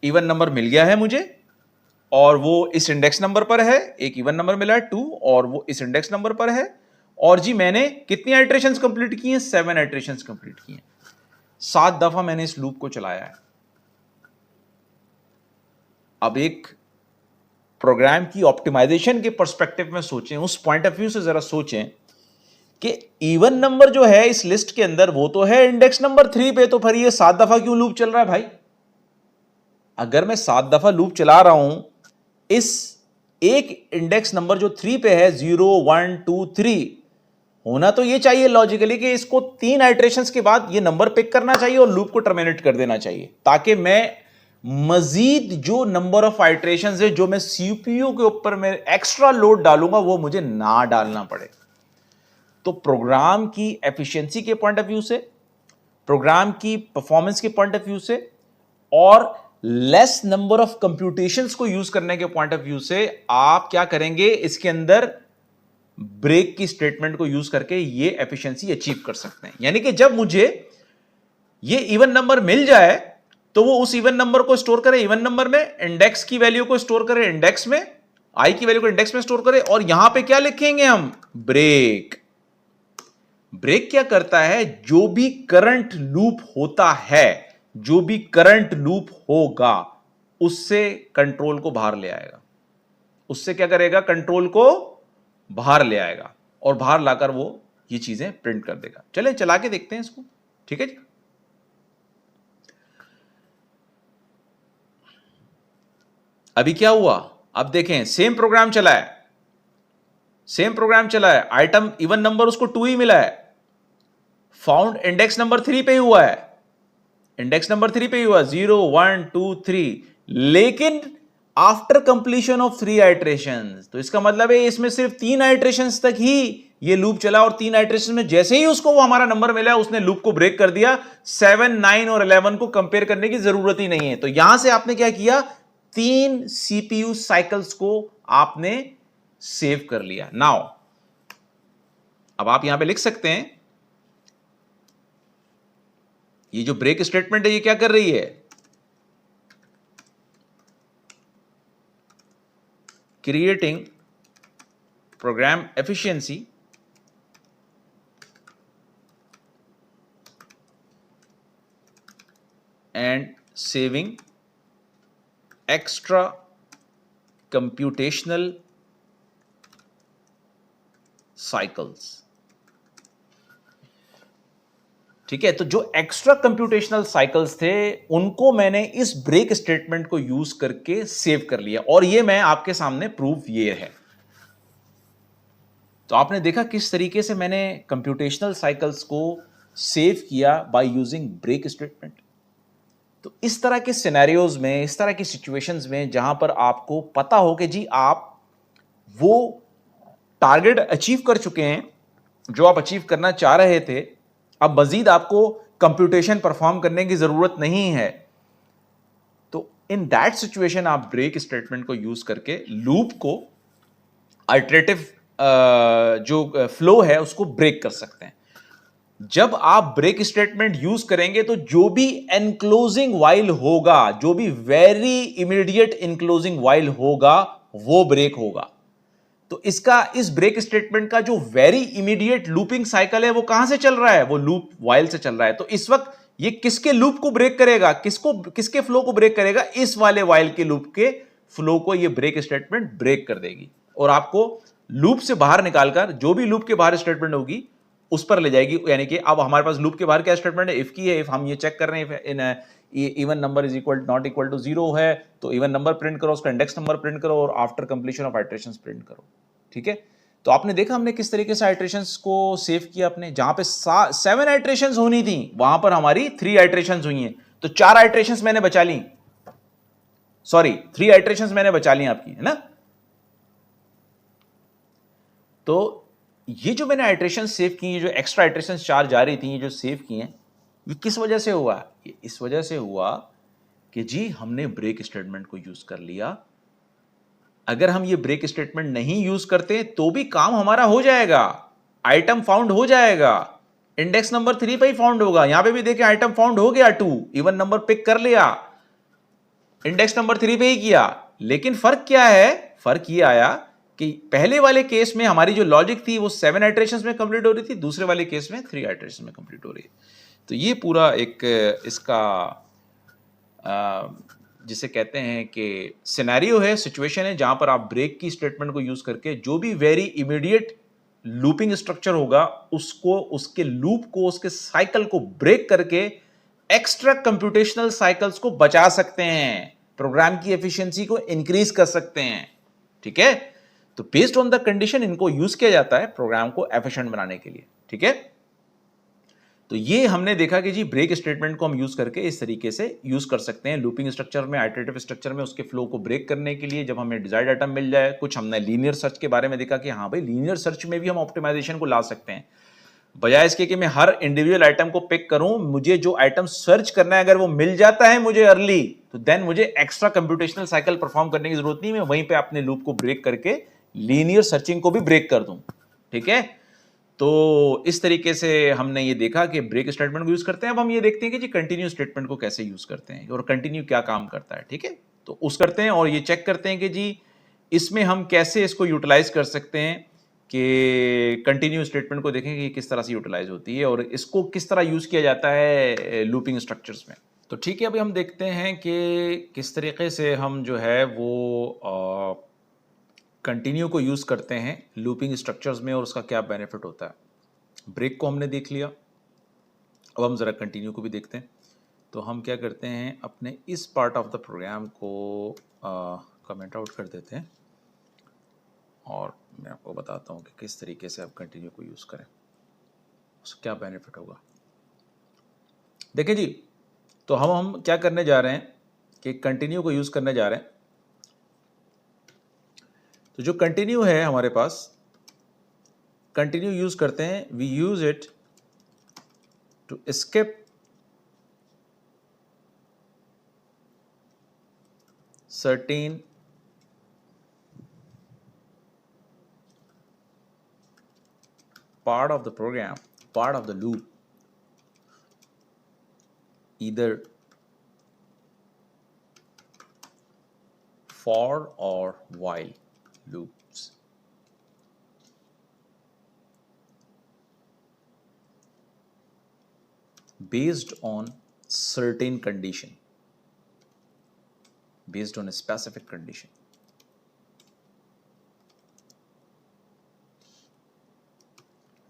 इवन नंबर मिल गया है मुझे, और वो इस इंडेक्स नंबर पर है, एक इवन नंबर मिला है 2, और वो इस इंडेक्स नंबर पर है। और जी मैंने कितनी आइट्रेशंस कंप्लीट की हैं, 7 आइट्रेशंस कंप्लीट की हैं। 7 दफा मैंने इस लूप को चलाया है। अब एक प्रोग्राम की ऑप्टिमाइजेशन के पर्सपेक्टिव में सोचें, उस पॉइंट ऑफ व्यू से जरा सोचें कि इवन नंबर जो है इस लिस्ट के अंदर वो तो है इंडेक्स नंबर 3 पे, तो फिर ये 7 दफा क्यों लूप चल रहा है भाई। अगर मैं 7 दफा लूप चला रहा हूं इस एक इंडेक्स नंबर जो 3 पे है, 0 1 2 3, होना तो ये चाहिए लॉजिकली कि इसको 3 आइट्रेशंस के बाद ये नंबर पिक करना चाहिए और लूप को टर्मिनेट कर देना चाहिए, ताकि मैं मजीद जो नंबर ऑफ आइट्रेशंस है जो मैं सीपीयू के ऊपर मैं एक्स्ट्रा लोड डालूंगा वो मुझे ना डालना पड़े। तो प्रोग्राम की एफिशिएंसी के पॉइंट ऑफ व्यू से, प्रोग्राम की परफॉर्मेंस के पॉइंट ऑफ व्यू से, और लेस नंबर ऑफ कंप्यूटेशंस को यूज करने के पॉइंट ऑफ व्यू से, आप क्या करेंगे, इसके अंदर ब्रेक की स्टेटमेंट को यूज करके ये एफिशिएंसी अचीव कर सकते हैं। यानी कि जब मुझे ये इवन नंबर मिल जाए तो वो उस इवन नंबर को स्टोर करे इवन नंबर में, इंडेक्स की वैल्यू को स्टोर करे इंडेक्स में, आई की वैल्यू को इंडेक्स में स्टोर करे, और यहां पे क्या लिखेंगे हम, ब्रेक। ब्रेक क्या करता है, जो भी करंट लूप होता है, जो भी करंट लूप होगा, उससे कंट्रोल को बाहर ले आएगा। उससे क्या करेगा, कंट्रोल को बाहर ले आएगा, और बाहर लाकर वो ये चीजें प्रिंट कर देगा। चले चला के देखते हैं इसको, ठीक है जी। अभी क्या हुआ, अब देखें, सेम प्रोग्राम चला है, सेम प्रोग्राम चला है, आइटम इवन नंबर उसको 2 ही मिला है, फाउंड इंडेक्स नंबर 3 पे ही हुआ है, इंडेक्स नंबर 3 पे ही हुआ, 0 1 2 3, लेकिन आफ्टर कंप्लीशन ऑफ 3 आइट्रेशंस। तो इसका मतलब है इसमें सिर्फ 3 आइट्रेशंस तक ही ये लूप चला, और 3 आइट्रेशन में जैसे ही उसको वो हमारा नंबर मिला, उसने लूप को ब्रेक कर दिया। 7 9 और 11 को कंपेयर करने की जरूरत ही नहीं है। तो यहां से आपने क्या किया, 3 सीपीयू साइकिल्स को आपने सेव कर लिया। नाउ अब आप यहां पे लिख सकते हैं, ये जो ब्रेक स्टेटमेंट है ये क्या कर रही है, creating program efficiency and saving extra computational cycles। ठीक है, तो जो एक्स्ट्रा कंप्यूटेशनल साइकिल्स थे उनको मैंने इस ब्रेक स्टेटमेंट को यूज करके सेव कर लिया, और ये मैं आपके सामने प्रूफ ये है। तो आपने देखा किस तरीके से मैंने कंप्यूटेशनल साइकिल्स को सेव किया बाय यूजिंग ब्रेक स्टेटमेंट। तो इस तरह के सिनेरियोज में, इस तरह की सिचुएशंस में जहां पर आपको पता हो कि जी आप वो टारगेट अचीव कर चुके हैं जो आप अचीव करना चाह रहे थे, अब मजीद आपको कंप्यूटेशन परफॉर्म करने की जरूरत नहीं है, तो इन दैट सिचुएशन आप ब्रेक स्टेटमेंट को यूज करके लूप को, अल्टरनेटिव जो फ्लो है उसको ब्रेक कर सकते हैं। जब आप ब्रेक स्टेटमेंट यूज करेंगे तो जो भी एनक्लोजिंग वाइल होगा, जो भी वेरी इमीडिएट इनक्लोजिंग वाइल होगा, वो ब्रेक होगा। तो इस ब्रेक स्टेटमेंट का जो वेरी इमीडिएट लूपिंग साइकिल है वो कहां से चल रहा है, वो लूप वाइल से चल रहा है। तो इस वक्त ये किसके लूप को ब्रेक करेगा, किसके फ्लो को ब्रेक करेगा, इस वाले वाइल के लूप के फ्लो को ये ब्रेक स्टेटमेंट ब्रेक कर देगी, और आपको लूप से बाहर निकालकर जो भी लूप के बाहर स्टेटमेंट होगी उस पर ले जाएगी। यानी कि अब हमारे पास लूप के बाहर क्या स्टेटमेंट है, इफ की है, इफ हम ये चेक कर रहे हैं even number is equal not equal to 0 है, तो इवन नंबर प्रिंट करो, उसका इंडेक्स नंबर प्रिंट करो, और after completion of iterations print करो। ठीक है, तो आपने देखा हमने किस तरीके से आइट्रेशंस को सेव किया अपने, जहां पे 7 आइट्रेशंस होनी थी वहां पर हमारी 3 आइट्रेशंस हुई हैं, तो 4 आइट्रेशंस मैंने बचा ली, सॉरी 3 आइट्रेशंस मैंने बचा ली आपकी, है ना। तो ये जो मैंने आइट्रेशन सेव की, ये जो एक्स्ट्रा आइट्रेशन 4 जा रही थी, ये जो सेव की हैं, ये किस वजह से हुआ, ये इस वजह से हुआ कि जी हमने ब्रेक स्टेटमेंट को यूज कर लिया। अगर हम ये ब्रेक स्टेटमेंट नहीं यूज करते तो भी काम हमारा हो जाएगा, आइटम फाउंड हो जाएगा, इंडेक्स नंबर 3 पे ही फाउंड होगा। यहां पे भी देखें आइटम फाउंड हो गया 2, इवन नंबर पिक कर लिया, इंडेक्स नंबर 3 पे ही किया। लेकिन फर्क क्या है, फर्क ये आया कि पहले वाले केस में हमारी जो लॉजिक थी वो 7 आइट्रेशंस में कंप्लीट हो रही थी, दूसरे वाले केस में 3 आइट्रेशंस में कंप्लीट हो रही है। तो ये पूरा एक इसका जिसे कहते हैं कि सिनेरियो है, सिचुएशन है, जहां पर आप ब्रेक की स्टेटमेंट को यूज करके जो भी वेरी इमीडिएट लूपिंग स्ट्रक्चर होगा उसको, उसके लूप को, उसके साइकिल को ब्रेक करके एक्स्ट्रा कंप्यूटेशनल साइकिल्स को बचा सकते हैं, प्रोग्राम की एफिशिएंसी को इंक्रीज कर सकते हैं। ठीक है, तो बेस्ड ऑन द कंडीशन इनको यूज किया जाता है प्रोग्राम को एफिशिएंट बनाने के लिए। ठीक है, तो ये हमने देखा कि जी ब्रेक स्टेटमेंट को हम यूज करके इस तरीके से यूज कर सकते हैं लूपिंग स्ट्रक्चर में, आइटरेटिव स्ट्रक्चर में, उसके फ्लो को ब्रेक करने के लिए जब हमें डिजायर्ड आइटम मिल जाए। कुछ हमने लीनियर सर्च के बारे में देखा कि हाँ भाई लीनियर सर्च में भी हम ऑप्टिमाइजेशन को ला सकते हैं, बजाय इसके कि मैं हर इंडिविजुअल आइटम को पिक करूं, मुझे जो आइटम सर्च करना है अगर वो मिल जाता है मुझे अर्ली, तो देन मुझे एक्स्ट्रा कंप्यूटेशनल साइकिल परफॉर्म करने की जरूरत नहीं, मैं वहीं पे अपने लूप को ब्रेक करके लीनियर सर्चिंग को भी ब्रेक कर दूं। ठीक है, तो इस तरीके से हमने ये देखा कि ब्रेक स्टेटमेंट को यूज करते हैं। अब हम ये देखते हैं कि जी कंटिन्यू स्टेटमेंट को कैसे यूज करते हैं और कंटिन्यू क्या काम करता है। ठीक है, तो उस करते हैं और ये चेक करते हैं कि जी इसमें हम कैसे इसको यूटिलाइज कर सकते हैं कि कंटिन्यू स्टेटमेंट को देखें कि किस तरह से यूटिलाइज होती है और इसको किस तरह यूज किया जाता है लूपिंग स्ट्रक्चर्स में। तो ठीक है, अभी हम देखते हैं कि किस तरीके से हम जो है वो कंटिन्यू को यूज करते हैं लूपिंग स्ट्रक्चर्स में और उसका क्या बेनिफिट होता है। ब्रेक को हमने देख लिया, अब हम ज़रा कंटिन्यू को भी देखते हैं। तो हम क्या करते हैं, अपने इस पार्ट ऑफ द प्रोग्राम को कमेंट आउट कर देते हैं और मैं आपको बताता हूँ कि किस तरीके से आप कंटिन्यू को यूज़ करें, उसका क्या बेनिफिट होगा। देखिए जी, तो हम क्या करने जा रहे हैं कि कंटिन्यू को यूज़ करने जा रहे हैं। तो जो कंटिन्यू है हमारे पास, कंटिन्यू यूज़ करते हैं, we use it to skip certain part of the program, part of the loop, either for or while loops. Based on certain condition, based on a specific condition.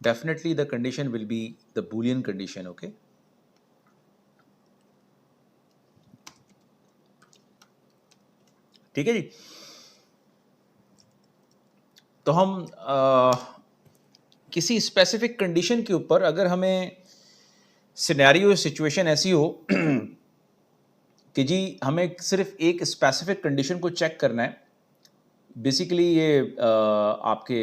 Definitely the condition will be the Boolean condition, okay? ठीक है जी। तो हम किसी specific condition के ऊपर अगर हमें scenario situation ऐसी हो कि जी हमें सिर्फ एक स्पेसिफिक कंडीशन को चेक करना है, बेसिकली ये आपके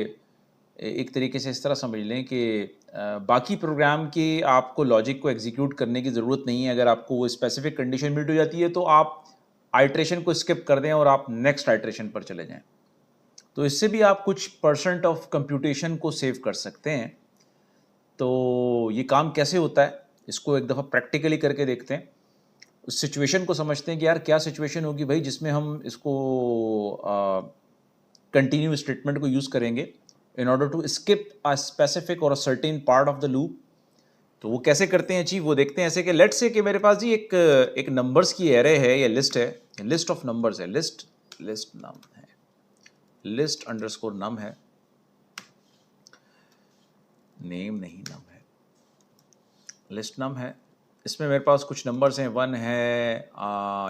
एक तरीके से इस तरह समझ लें कि बाकी प्रोग्राम के आपको लॉजिक को एग्जीक्यूट करने की ज़रूरत नहीं है। अगर आपको वो स्पेसिफिक कंडीशन मिल हो जाती है तो आप आइट्रेशन को स्किप कर दें और आप नेक्स्ट आइट्रेशन पर चले जाएं। तो इससे भी आप कुछ परसेंट ऑफ कंप्यूटेशन को सेव कर सकते हैं। तो ये काम कैसे होता है, इसको एक दफ़ा प्रैक्टिकली करके देखते हैं, उस सिचुएशन को समझते हैं कि यार क्या सिचुएशन होगी भाई जिसमें हम इसको कंटिन्यू स्टेटमेंट को यूज़ करेंगे in order to skip a specific or a certain part of the loop. तो वो कैसे करते हैं जी, वो देखते हैं ऐसे कि लेट्स से कि मेरे पास जी एक नंबर्स की एरे है या लिस्ट है, लिस्ट ऑफ नंबर्स है, लिस्ट नम है, लिस्ट अंडरस्कोर नम है, नेम नहीं नम है, लिस्ट नम है। इसमें मेरे पास कुछ नंबर्स हैं, 1 है,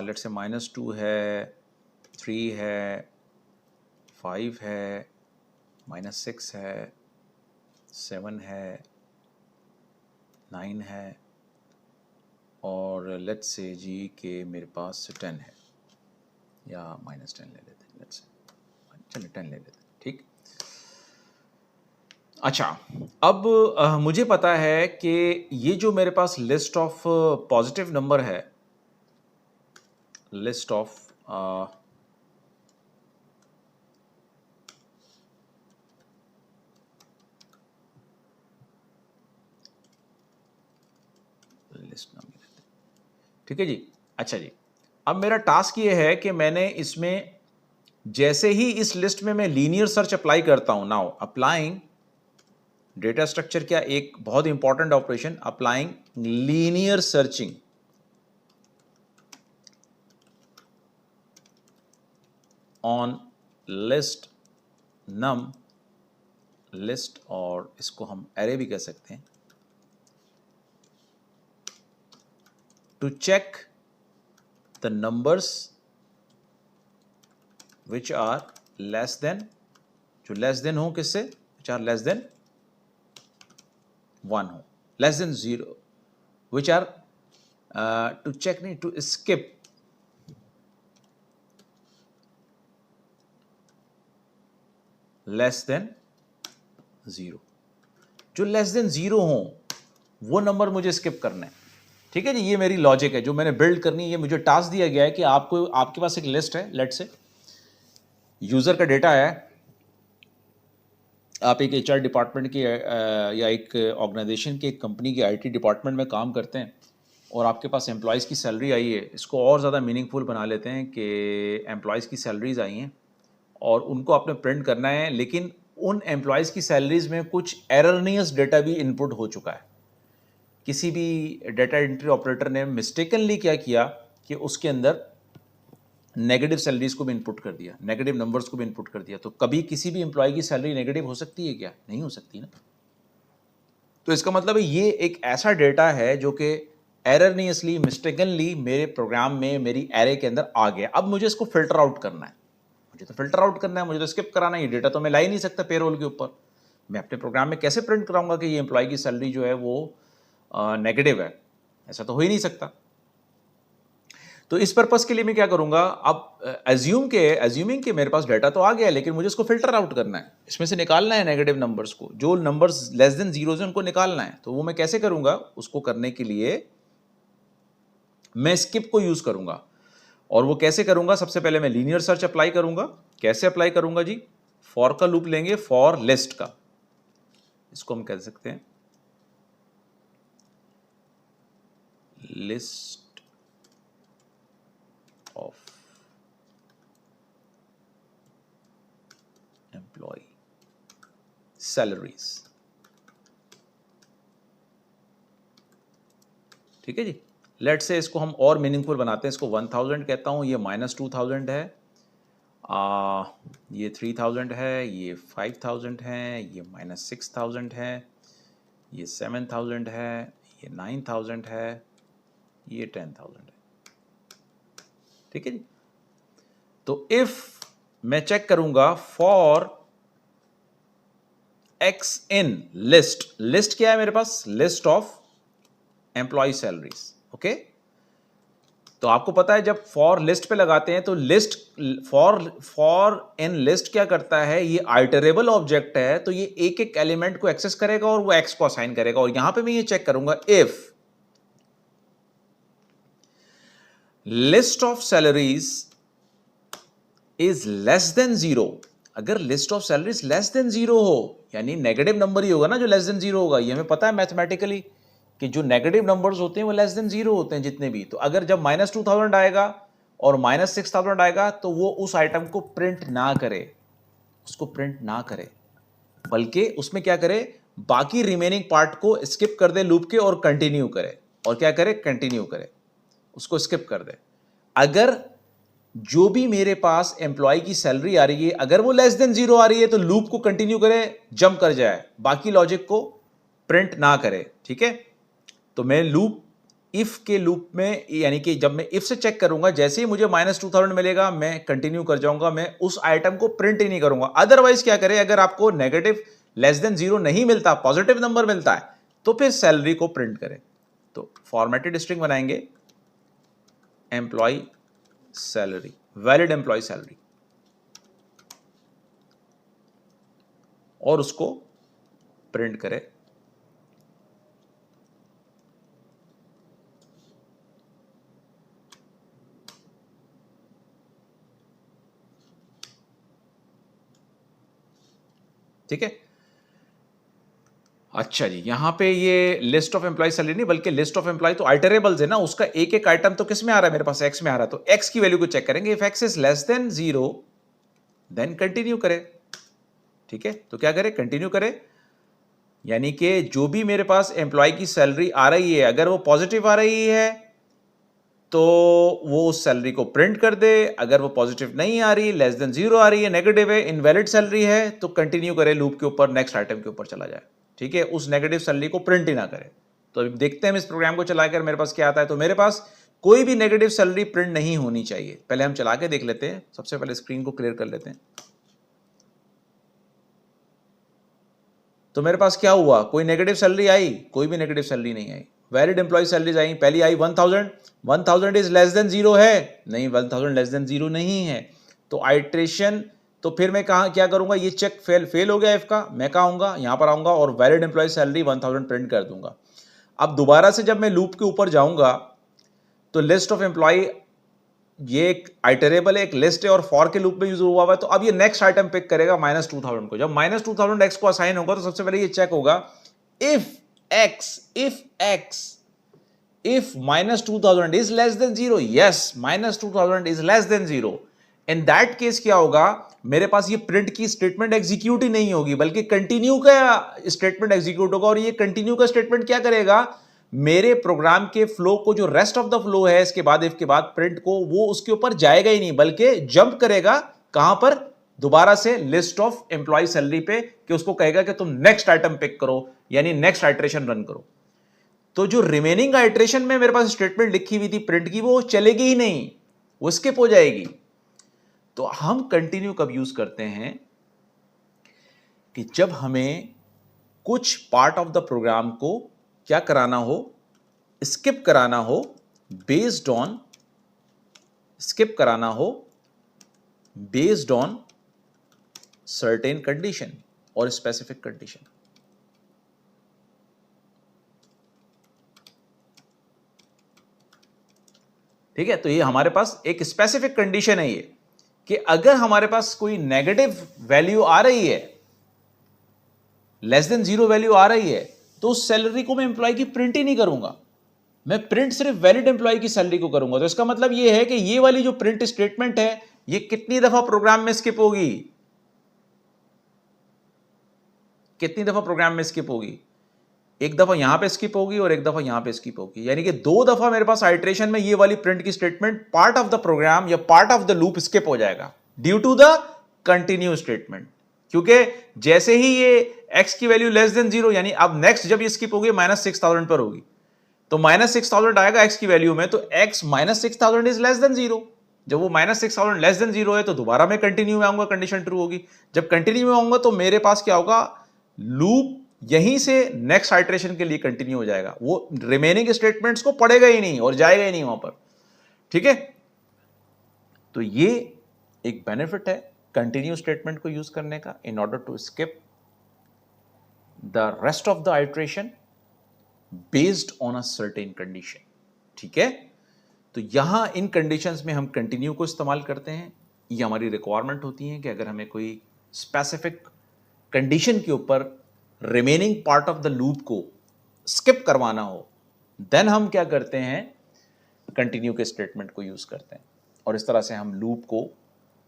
लेट्स से -2 है, 3 है, 5 है, -6 है, 7 है, 9 है और लेट्स से जी के मेरे पास 10 है या -10 ले लेते हैं, लेट्स से चलिए 10 ले लेते हैं, ठीक। अच्छा, अब मुझे पता है कि ये जो मेरे पास लिस्ट ऑफ पॉजिटिव नंबर है, लिस्ट ऑफ लिस्ट नंबर, ठीक है जी। अच्छा जी, अब मेरा टास्क ये है कि मैंने इसमें जैसे ही इस लिस्ट में मैं लीनियर सर्च अप्लाई करता हूं, नाउ अप्लाइंग डेटा स्ट्रक्चर, क्या एक बहुत important operation, applying linear searching on list num, list और इसको हम एरे भी कह सकते हैं, to check the numbers which are less than, जो लेस देन हो किससे, विच आर लेस देन 1 हो, less than 0, which are to check नहीं, टू स्किप लेस देन 0, जो लेस देन 0 हो वो नंबर मुझे स्किप करना है। ठीक है जी, ये मेरी लॉजिक है जो मैंने बिल्ड करनी है। ये मुझे टास्क दिया गया है कि आपको, आपके पास एक लिस्ट है, लेट से यूजर का डेटा है आप एक एचआर डिपार्टमेंट की या एक ऑर्गेनाइजेशन की, एक कंपनी के आईटी डिपार्टमेंट में काम करते हैं और आपके पास एम्प्लॉयज़ की सैलरी आई है, इसको और ज़्यादा मीनिंगफुल बना लेते हैं कि एम्प्लॉयज़ की सैलरीज आई हैं और उनको आपने प्रिंट करना है, लेकिन उन एम्प्लॉयज़ की सैलरीज में कुछ एररनियस डेटा भी इनपुट हो चुका है। किसी भी डेटा एंट्री ऑपरेटर ने मिस्टेकनली क्या किया कि उसके अंदर नेगेटिव सैलरीज को भी इनपुट कर दिया, नेगेटिव नंबर्स को भी इनपुट कर दिया। तो कभी किसी भी एम्प्लॉय की सैलरी नेगेटिव हो सकती है क्या? नहीं हो सकती ना। तो इसका मतलब है ये एक ऐसा डेटा है जो कि एररनियसली, मिस्टेकनली मेरे प्रोग्राम में, मेरी एरे के अंदर आ गया। अब मुझे इसको फिल्टर आउट करना है, मुझे तो फिल्टर आउट करना है, मुझे तो स्किप कराना है। ये डेटा तो मैं ला ही नहीं सकता पेरोल के ऊपर। मैं अपने प्रोग्राम में कैसे प्रिंट कराऊंगा कि ये एम्प्लॉय की सैलरी जो है वो नेगेटिव है? ऐसा तो हो ही नहीं सकता। तो इस पर्पस के लिए मैं क्या करूंगा, अब एज्यूमिंग के मेरे पास डाटा तो आ गया है, लेकिन मुझे इसको फिल्टर आउट करना है, इसमें से निकालना है नेगेटिव नंबर्स को, जो नंबर्स लेस देन जीरो है उनको निकालना है। तो वो मैं कैसे करूंगा? उसको करने के लिए मैं स्किप को यूज करूंगा। और वो कैसे करूंगा? सबसे पहले मैं लीनियर सर्च अप्लाई करूंगा। कैसे अप्लाई करूंगा जी? फॉर का लूप लेंगे, फॉर लिस्ट का, इसको हम कह सकते हैं लिस्ट of employee salaries। ठीक है जी। लेट से इसको हम और मीनिंगफुल बनाते हैं, इसको 1000 कहता हूं, ये -2000 है, ये 3000 है, ये 5000 है, ये -6000 है, ये 7000 है, ये 9000 है, ये 10000 है। ठीक है जी। तो इफ मैं चेक करूंगा for x in list, list क्या है मेरे पास? List of employ salaries. Okay, तो आपको पता है जब फॉर लिस्ट पे लगाते हैं तो लिस्ट, फॉर इन लिस्ट क्या करता है? ये आइटरेबल ऑब्जेक्ट है, तो ये एक एक एलिमेंट को एक्सेस करेगा और वो एक्स को असाइन करेगा। और यहां पे मैं ये चेक करूंगा if list of salaries is less than zero. अगर list of salaries less than zero हो, यानी नेगेटिव नंबर ही होगा ना जो लेस देन जीरो होगा, ये हमें पता है मैथमेटिकली कि जो नेगेटिव नंबर्स होते हैं वो लेस देन जीरो होते हैं जितने भी। तो अगर जब -2000 आएगा और -6000 आएगा तो वो उस आइटम को प्रिंट ना करे, उसको प्रिंट ना करे, बल्कि उसमें क्या करे? बाकी रिमेनिंग पार्ट को स्किप कर दे लूप के और कंटिन्यू करे। और क्या करे? कंटिन्यू करे, उसको स्किप कर दे। अगर जो भी मेरे पास एम्प्लॉय की सैलरी आ रही है अगर वो लेस देन जीरो आ रही है तो लूप को कंटिन्यू करे, जंप कर जाए, बाकी लॉजिक को प्रिंट ना करे। ठीक है, तो मैं लूप, इफ के लूप में, यानी कि जब मैं इफ से चेक करूंगा, जैसे ही मुझे -2000 मिलेगा मैं कंटिन्यू कर जाऊंगा, मैं उस आइटम को प्रिंट ही नहीं करूंगा। अदरवाइज क्या करे? अगर आपको नेगेटिव लेस देन जीरो नहीं मिलता, पॉजिटिव नंबर मिलता है, तो फिर सैलरी को प्रिंट करे। तो फॉर्मेटेड स्ट्रिंग बनाएंगे employee salary, valid employee salary, और उसको प्रिंट करे। ठीक है, अच्छा जी। यहां पे ये लिस्ट ऑफ एम्प्लॉय सैलरी नहीं, बल्कि लिस्ट ऑफ एम्प्लॉय तो आइटरेबल्स है ना, उसका एक एक आइटम तो किस में आ रहा है? मेरे पास एक्स में आ रहा है। तो एक्स की वैल्यू को चेक करेंगे। If x is less than zero then continue करे। ठीक है, तो क्या करे? कंटिन्यू करे, यानी कि जो भी मेरे पास एम्प्लॉय की सैलरी आ रही है अगर वो पॉजिटिव आ रही है तो वो उस सैलरी को प्रिंट कर दे। अगर वो पॉजिटिव नहीं आ रही, लेस देन जीरो आ रही है, नेगेटिव है, इनवैलिड सैलरी है, तो कंटिन्यू करे लूप के ऊपर, नेक्स्ट आइटम के ऊपर चला जाए। ठीक है, उस नेगेटिव सैलरी को प्रिंट ही ना करे। तो अभी देखते हैं हम इस प्रोग्राम को चलाकर मेरे पास क्या आता है। तो मेरे पास कोई भी नेगेटिव सैलरी प्रिंट नहीं होनी चाहिए। पहले हम चला के देख लेते हैं, सबसे पहले स्क्रीन को क्लियर कर लेते हैं। तो मेरे पास क्या हुआ? कोई नेगेटिव सैलरी आई? कोई भी नेगेटिव सैलरी नहीं आई। वैलिड एम्प्लॉय सैलरीज आई। पहली आई 1000, 1000 इज लेस देन जीरो है? नहीं, 1000 लेस देन जीरो नहीं है। तो आइट्रेशन, तो फिर मैं कहा क्या करूंगा? ये चेक फेल हो गया एफ का। मैं कहा आऊंगा, यहां पर आऊंगा और वैलिड एम्प्लॉय सैलरी 1000 प्रिंट कर दूंगा। अब दोबारा से जब मैं लूप के ऊपर जाऊंगा तो लिस्ट ऑफ एम्प्लॉय ये एक आइटरेबल एक लिस्ट है और फॉर के लूप में यूज हुआ हुआ है, तो अब ये नेक्स्ट आइटम पिक करेगा -2000 को। जब -2000 एक्स को असाइन होगा तो सबसे पहले ये चेक होगा if -2000 is less than 0, yes, -2000 is less than 0, in that case क्या होगा, मेरे पास ये प्रिंट की स्टेटमेंट एग्जीक्यूट ही नहीं होगी बल्कि कंटिन्यू का स्टेटमेंट एग्जीक्यूट होगा। और ये कंटिन्यू का स्टेटमेंट क्या करेगा, मेरे प्रोग्राम के फ्लो को, जो रेस्ट ऑफ द फ्लो है इसके बाद इफ के बाद प्रिंट को, वो उसके ऊपर जाएगा ही नहीं बल्कि जंप करेगा कहां पर, दोबारा से लिस्ट ऑफ एम्प्लॉय सैलरी पे, कि उसको कहेगा कि तुम नेक्स्ट आइटम पिक करो, यानी नेक्स्ट आइटरेशन रन करो। तो जो रिमेनिंग आइटरेशन में मेरे पास स्टेटमेंट लिखी हुई थी प्रिंट की, वो चलेगी ही नहीं, वो स्किप हो जाएगी। तो हम कंटिन्यू कब यूज करते हैं कि जब हमें कुछ पार्ट ऑफ द प्रोग्राम को क्या कराना हो, स्किप कराना हो, बेस्ड ऑन स्किप कराना हो बेस्ड ऑन सर्टेन कंडीशन और स्पेसिफिक कंडीशन। ठीक है, तो ये हमारे पास एक स्पेसिफिक कंडीशन है ये, कि अगर हमारे पास कोई नेगेटिव वैल्यू आ रही है, लेस देन 0 वैल्यू आ रही है, तो उस सैलरी को मैं एम्प्लॉय की प्रिंट ही नहीं करूंगा, मैं प्रिंट सिर्फ वैलिड एम्प्लॉय की सैलरी को करूंगा। तो इसका मतलब ये है कि ये वाली जो प्रिंट स्टेटमेंट है, ये कितनी दफा प्रोग्राम में स्किप होगी, कितनी दफा प्रोग्राम में स्किप होगी, एक दफा यहां पे स्किप होगी और एक दफा यहां पे स्किप होगी, यानी कि 2 दफा मेरे पास आइटरेशन में ये वाली प्रिंट की statement part of the program या part of the loop skip हो जाएगा due to the continue statement. क्योंकि जैसे ही ये x की वैल्यू लेस देन 0, यानी अब नेक्स्ट जब ये स्किप होगी -6000 पर होगी, तो -6000 आएगा x की वैल्यू में, तो x -6000 इज लेस देन 0। जब वो -6000 लेस देन 0 है तो दोबारा मैं कंटिन्यू में आऊंगा, कंडीशन ट्रू होगी। जब कंटिन्यू में आऊंगा तो मेरे पास क्या होगा, लूप यहीं से नेक्स्ट आइटरेशन के लिए कंटिन्यू हो जाएगा, वो रिमेनिंग स्टेटमेंट्स को पढ़ेगा ही नहीं और जाएगा ही नहीं वहां पर। ठीक है, तो ये एक बेनिफिट है कंटिन्यू स्टेटमेंट को यूज करने का, in order to skip the rest of the iteration based on a certain condition. ठीक है, तो यहां इन कंडीशंस में हम कंटिन्यू को इस्तेमाल करते हैं। ये हमारी रिक्वायरमेंट होती है कि अगर हमें कोई स्पेसिफिक कंडीशन के ऊपर remaining part of the loop को स्किप करवाना हो, देन हम क्या करते हैं, कंटिन्यू के स्टेटमेंट को यूज करते हैं, और इस तरह से हम लूप को,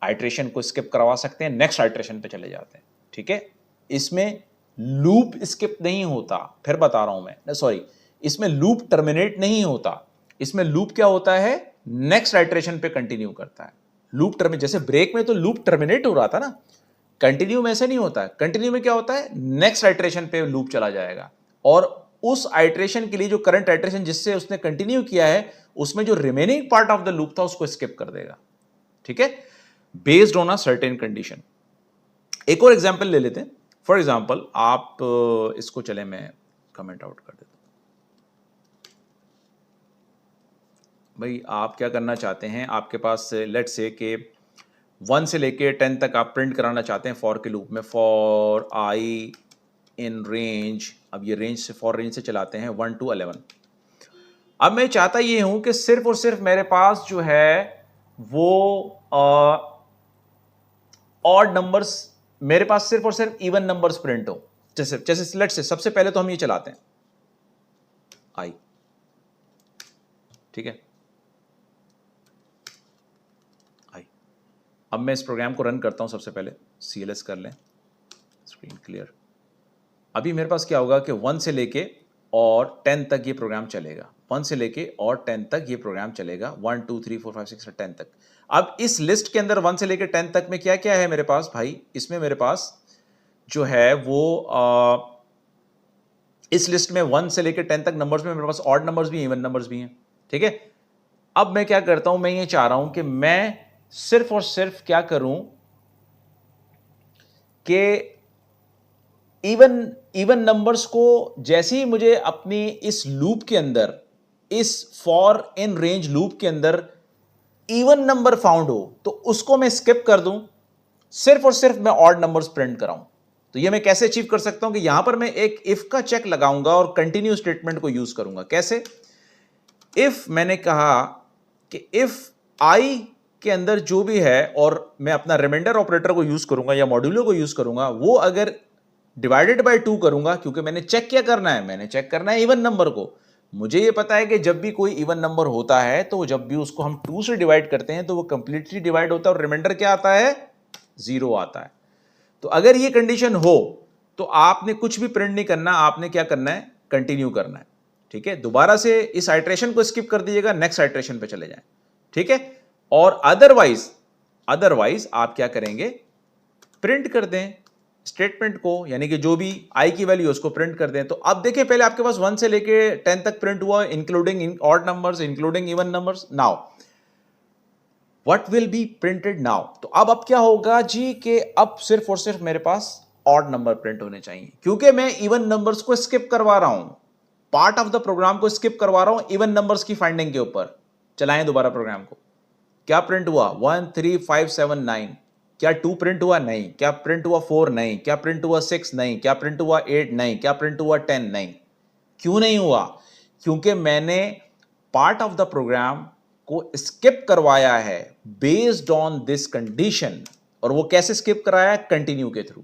आइटरेशन को स्किप करवा सकते हैं, नेक्स्ट आइटरेशन पे चले जाते हैं। ठीक है, इसमें लूप स्किप नहीं होता, फिर बता रहा हूं मैं, सॉरी, इसमें लूप टर्मिनेट नहीं होता, इसमें लूप क्या होता है, नेक्स्ट आइटरेशन पे कंटिन्यू करता है। लूप टर्मिनेट, जैसे ब्रेक में तो लूप टर्मिनेट हो रहा था ना, कंटिन्यू में ऐसे नहीं होता। कंटिन्यू में क्या होता है, नेक्स्ट आइटरेशन पे लूप चला जाएगा और उस आइटरेशन के लिए जो करंट आइटरेशन जिससे उसने कंटिन्यू किया है, उसमें जो remaining part of the loop था उसको स्किप कर देगा। ठीक है, based on a certain condition. एक और एग्जांपल ले लेते हैं। फॉर एग्जांपल, आप इसको, चले मैं कमेंट आउट कर देता हूं। भाई आप क्या करना चाहते हैं, आपके पास लेट्स से कि 1 से लेके 10 तक आप प्रिंट कराना चाहते हैं फॉर के लूप में, फॉर आई इन रेंज, अब ये रेंज से, फॉर रेंज से चलाते हैं 1 to 11। अब मैं चाहता ये हूं कि सिर्फ और सिर्फ मेरे पास जो है वो ऑड नंबर्स, मेरे पास सिर्फ और सिर्फ इवन नंबर्स प्रिंट हो। जैसे जैसे लेट्स से सबसे पहले तो हम ये चलाते हैं आई, ठीक है, आई। अब मैं इस प्रोग्राम को रन करता हूं, सबसे पहले CLS कर लें, स्क्रीन क्लियर। अभी मेरे पास क्या होगा कि 1 से लेके और 10 तक ये प्रोग्राम चलेगा, 1 से लेके और 10 तक ये प्रोग्राम चलेगा, 1 2 3 4 5 6 10 तक। अब इस लिस्ट के अंदर 1 से लेके 10 तक में क्या क्या है मेरे पास भाई, इसमें मेरे पास जो है वो इस लिस्ट में 1 से लेके 10 तक नंबर्स में मेरे पास ऑड नंबर्स भी, इवन नंबर्स भी हैं। ठीक है, अब मैं क्या करता हूं, मैं ये चाह रहा हूं कि मैं सिर्फ और सिर्फ क्या करूं कि इवन नंबर्स को, जैसे ही मुझे अपनी इस लूप के अंदर, इस फॉर इन रेंज लूप के अंदर इवन नंबर फाउंड हो, तो उसको मैं स्किप कर दूं, सिर्फ और सिर्फ मैं ऑड नंबर्स प्रिंट कराऊं। तो ये मैं कैसे अचीव कर सकता हूं कि यहां पर मैं एक इफ का चेक लगाऊंगा और कंटिन्यू स्टेटमेंट को यूज करूंगा। कैसे, इफ मैंने कहा कि इफ आई के अंदर जो भी है और मैं अपना रिमाइंडर ऑपरेटर को यूज करूंगा या मॉड्यूलो को यूज करूंगा, वो अगर डिवाइडेड बाय 2 करूंगा, क्योंकि मैंने चेक क्या करना है, मैंने चेक करना है इवन नंबर को। मुझे ये पता है कि जब भी कोई इवन नंबर होता है तो जब भी उसको हम 2 से डिवाइड करते हैं तो वो कंप्लीटली डिवाइड होता है और रिमाइंडर क्या आता है, 0 आता है। तो अगर ये कंडीशन हो तो आपने कुछ भी प्रिंट नहीं करना, आपने क्या करना है, कंटिन्यू करना है। ठीक है, दोबारा से इस आइट्रेशन को स्किप कर दीजिएगा, नेक्स्ट आइट्रेशन पे चले जाएं। ठीक है, और अदरवाइज आप क्या करेंगे, प्रिंट कर दें स्टेटमेंट को, यानी कि जो भी आई की वैल्यू उसको प्रिंट कर दें। तो अब देखिए, पहले आपके पास 1 से लेके 10 तक प्रिंट हुआ, including odd numbers, including even numbers. Now what will be printed now? तो अब क्या होगा जी, कि अब सिर्फ और सिर्फ मेरे पास ऑड नंबर प्रिंट होने चाहिए, क्योंकि मैं इवन नंबर्स को स्किप करवा रहा हूं, पार्ट ऑफ द प्रोग्राम को स्किप करवा रहा हूं इवन नंबर्स की फाइंडिंग के ऊपर। चलाएं दोबारा प्रोग्राम को। क्या प्रिंट हुआ? 1 3 5 7 9। क्या 2 प्रिंट हुआ? नहीं। क्या प्रिंट हुआ 4? नहीं। क्या प्रिंट हुआ 6? नहीं। क्या प्रिंट हुआ 8? नहीं। क्या प्रिंट हुआ 10? नहीं। क्यों नहीं हुआ? क्योंकि मैंने पार्ट ऑफ द प्रोग्राम को स्किप करवाया है बेस्ड ऑन दिस कंडीशन। और वो कैसे स्किप कराया? कंटिन्यू के थ्रू।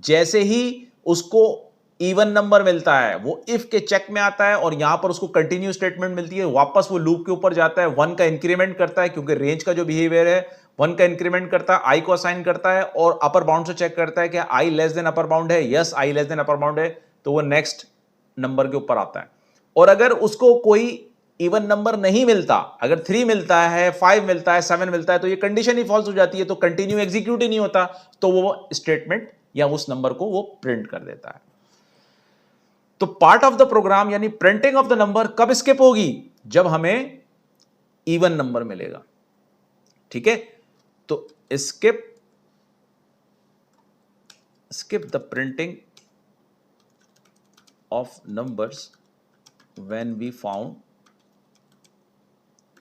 जैसे ही उसको इवन नंबर मिलता है वो इफ के चेक में आता है और यहां पर उसको कंटिन्यू स्टेटमेंट मिलती है, वापस वो लूप के ऊपर जाता है, 1 का इंक्रीमेंट करता है, क्योंकि रेंज का जो बिहेवियर है 1 का इंक्रीमेंट करता है, आई को असाइन करता है और अपर बाउंड से चेक करता है कि आई लेस देन अपर बाउंड है। यस, आई लेस देन अपर बाउंड है, तो वो नेक्स्ट नंबर के ऊपर आता है। और अगर उसको कोई इवन नंबर नहीं मिलता, अगर 3 मिलता है, 5 मिलता है, 7 मिलता है, तो ये कंडीशन ही फॉल्स हो जाती है, तो कंटिन्यू एग्जीक्यूट ही नहीं होता, तो वो स्टेटमेंट या उस नंबर को वो प्रिंट कर देता है। तो पार्ट ऑफ द प्रोग्राम यानी प्रिंटिंग ऑफ द नंबर कब स्किप होगी? जब हमें इवन नंबर मिलेगा। ठीक है, तो skip the printing of numbers when we found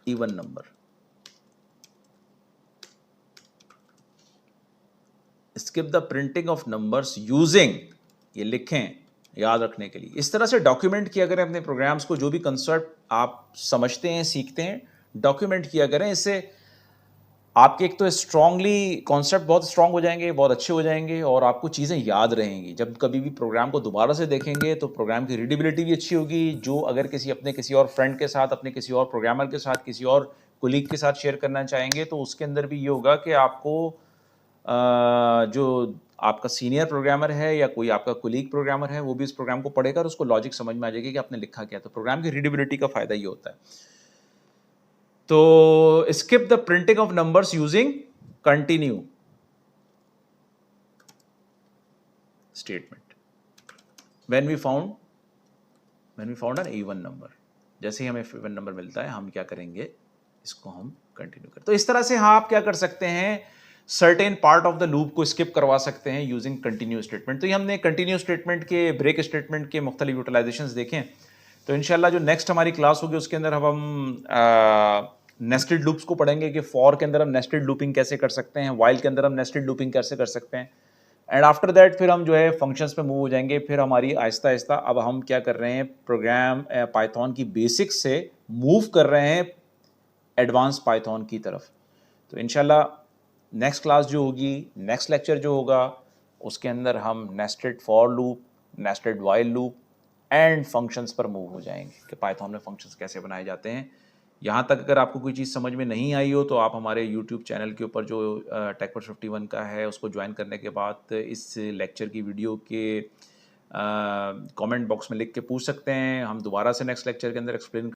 even number. Skip the printing of numbers using, ये लिखें याद रखने के लिए, इस तरह से डॉक्यूमेंट किया करें अपने प्रोग्राम्स को। जो भी कंसेप्ट आप समझते हैं, सीखते हैं, डॉक्यूमेंट किया करें। इससे आपके एक तो स्ट्रांगली कॉन्सेप्ट बहुत स्ट्रांग हो जाएंगे, बहुत अच्छे हो जाएंगे और आपको चीज़ें याद रहेंगी। जब कभी भी प्रोग्राम को दोबारा से देखेंगे तो प्रोग्राम की रीडेबिलिटी भी अच्छी होगी। जो अगर किसी और फ्रेंड के साथ, अपने किसी और प्रोग्रामर के साथ, किसी और कोलीग के साथ शेयर करना चाहेंगे तो उसके अंदर भी ये होगा कि आपको जो आपका सीनियर प्रोग्रामर है या कोई आपका कोलीग प्रोग्रामर है वो भी इस प्रोग्राम को पढ़ेगा और उसको लॉजिक समझ में आ जाएगी कि आपने लिखा क्या। तो प्रोग्राम की रीडेबिलिटी का फायदा ये होता है। तो skip the printing of numbers using continue statement when we found an even number. जैसे ही हमें इवन नंबर मिलता है हम क्या करेंगे, इसको हम कंटिन्यू करें। तो इस तरह से हाँ आप क्या कर सकते हैं, certain part of the loop को स्किप करवा सकते हैं यूजिंग कंटिन्यू स्टेटमेंट। तो ये हमने कंटिन्यू स्टेटमेंट के, ब्रेक स्टेटमेंट के मुख्तलिफ यूटिलाइजेशंस देखें। तो इंशाल्लाह जो नेक्स्ट हमारी क्लास होगी उसके अंदर हम नेस्टेड लूप्स को पढ़ेंगे कि फॉर के अंदर हम नेस्टेड लूपिंग कैसे कर सकते हैं, वाइल के अंदर हम नेस्टेड लूपिंग कैसे कर सकते हैं। एंड आफ्टर दैट फिर हम जो है फंक्शंस पे मूव हो जाएंगे। फिर हमारी आहिस्ता आहिस्ता अब हम क्या कर रहे हैं, प्रोग्राम पाइथन की बेसिक्स से मूव कर रहे हैं एडवांस पाइथन की तरफ। तो इंशाल्लाह नेक्स्ट क्लास जो होगी, नेक्स्ट लेक्चर जो होगा, उसके अंदर हम nested for loop, nested while loop and functions पर मूव हो जाएंगे कि पाइथन में फंक्शंस कैसे बनाए जाते हैं। यहाँ तक अगर आपको कोई चीज़ समझ में नहीं आई हो तो आप हमारे यूट्यूब चैनल के ऊपर जो टेकवर्स 51 का है उसको ज्वाइन करने के बाद इस लेक्चर की वीडियो के कमेंट बॉक्स में लिख के पूछ सकते हैं। हम दोबारा से नेक्स्ट लेक्चर के अंदर एक्सप्लेन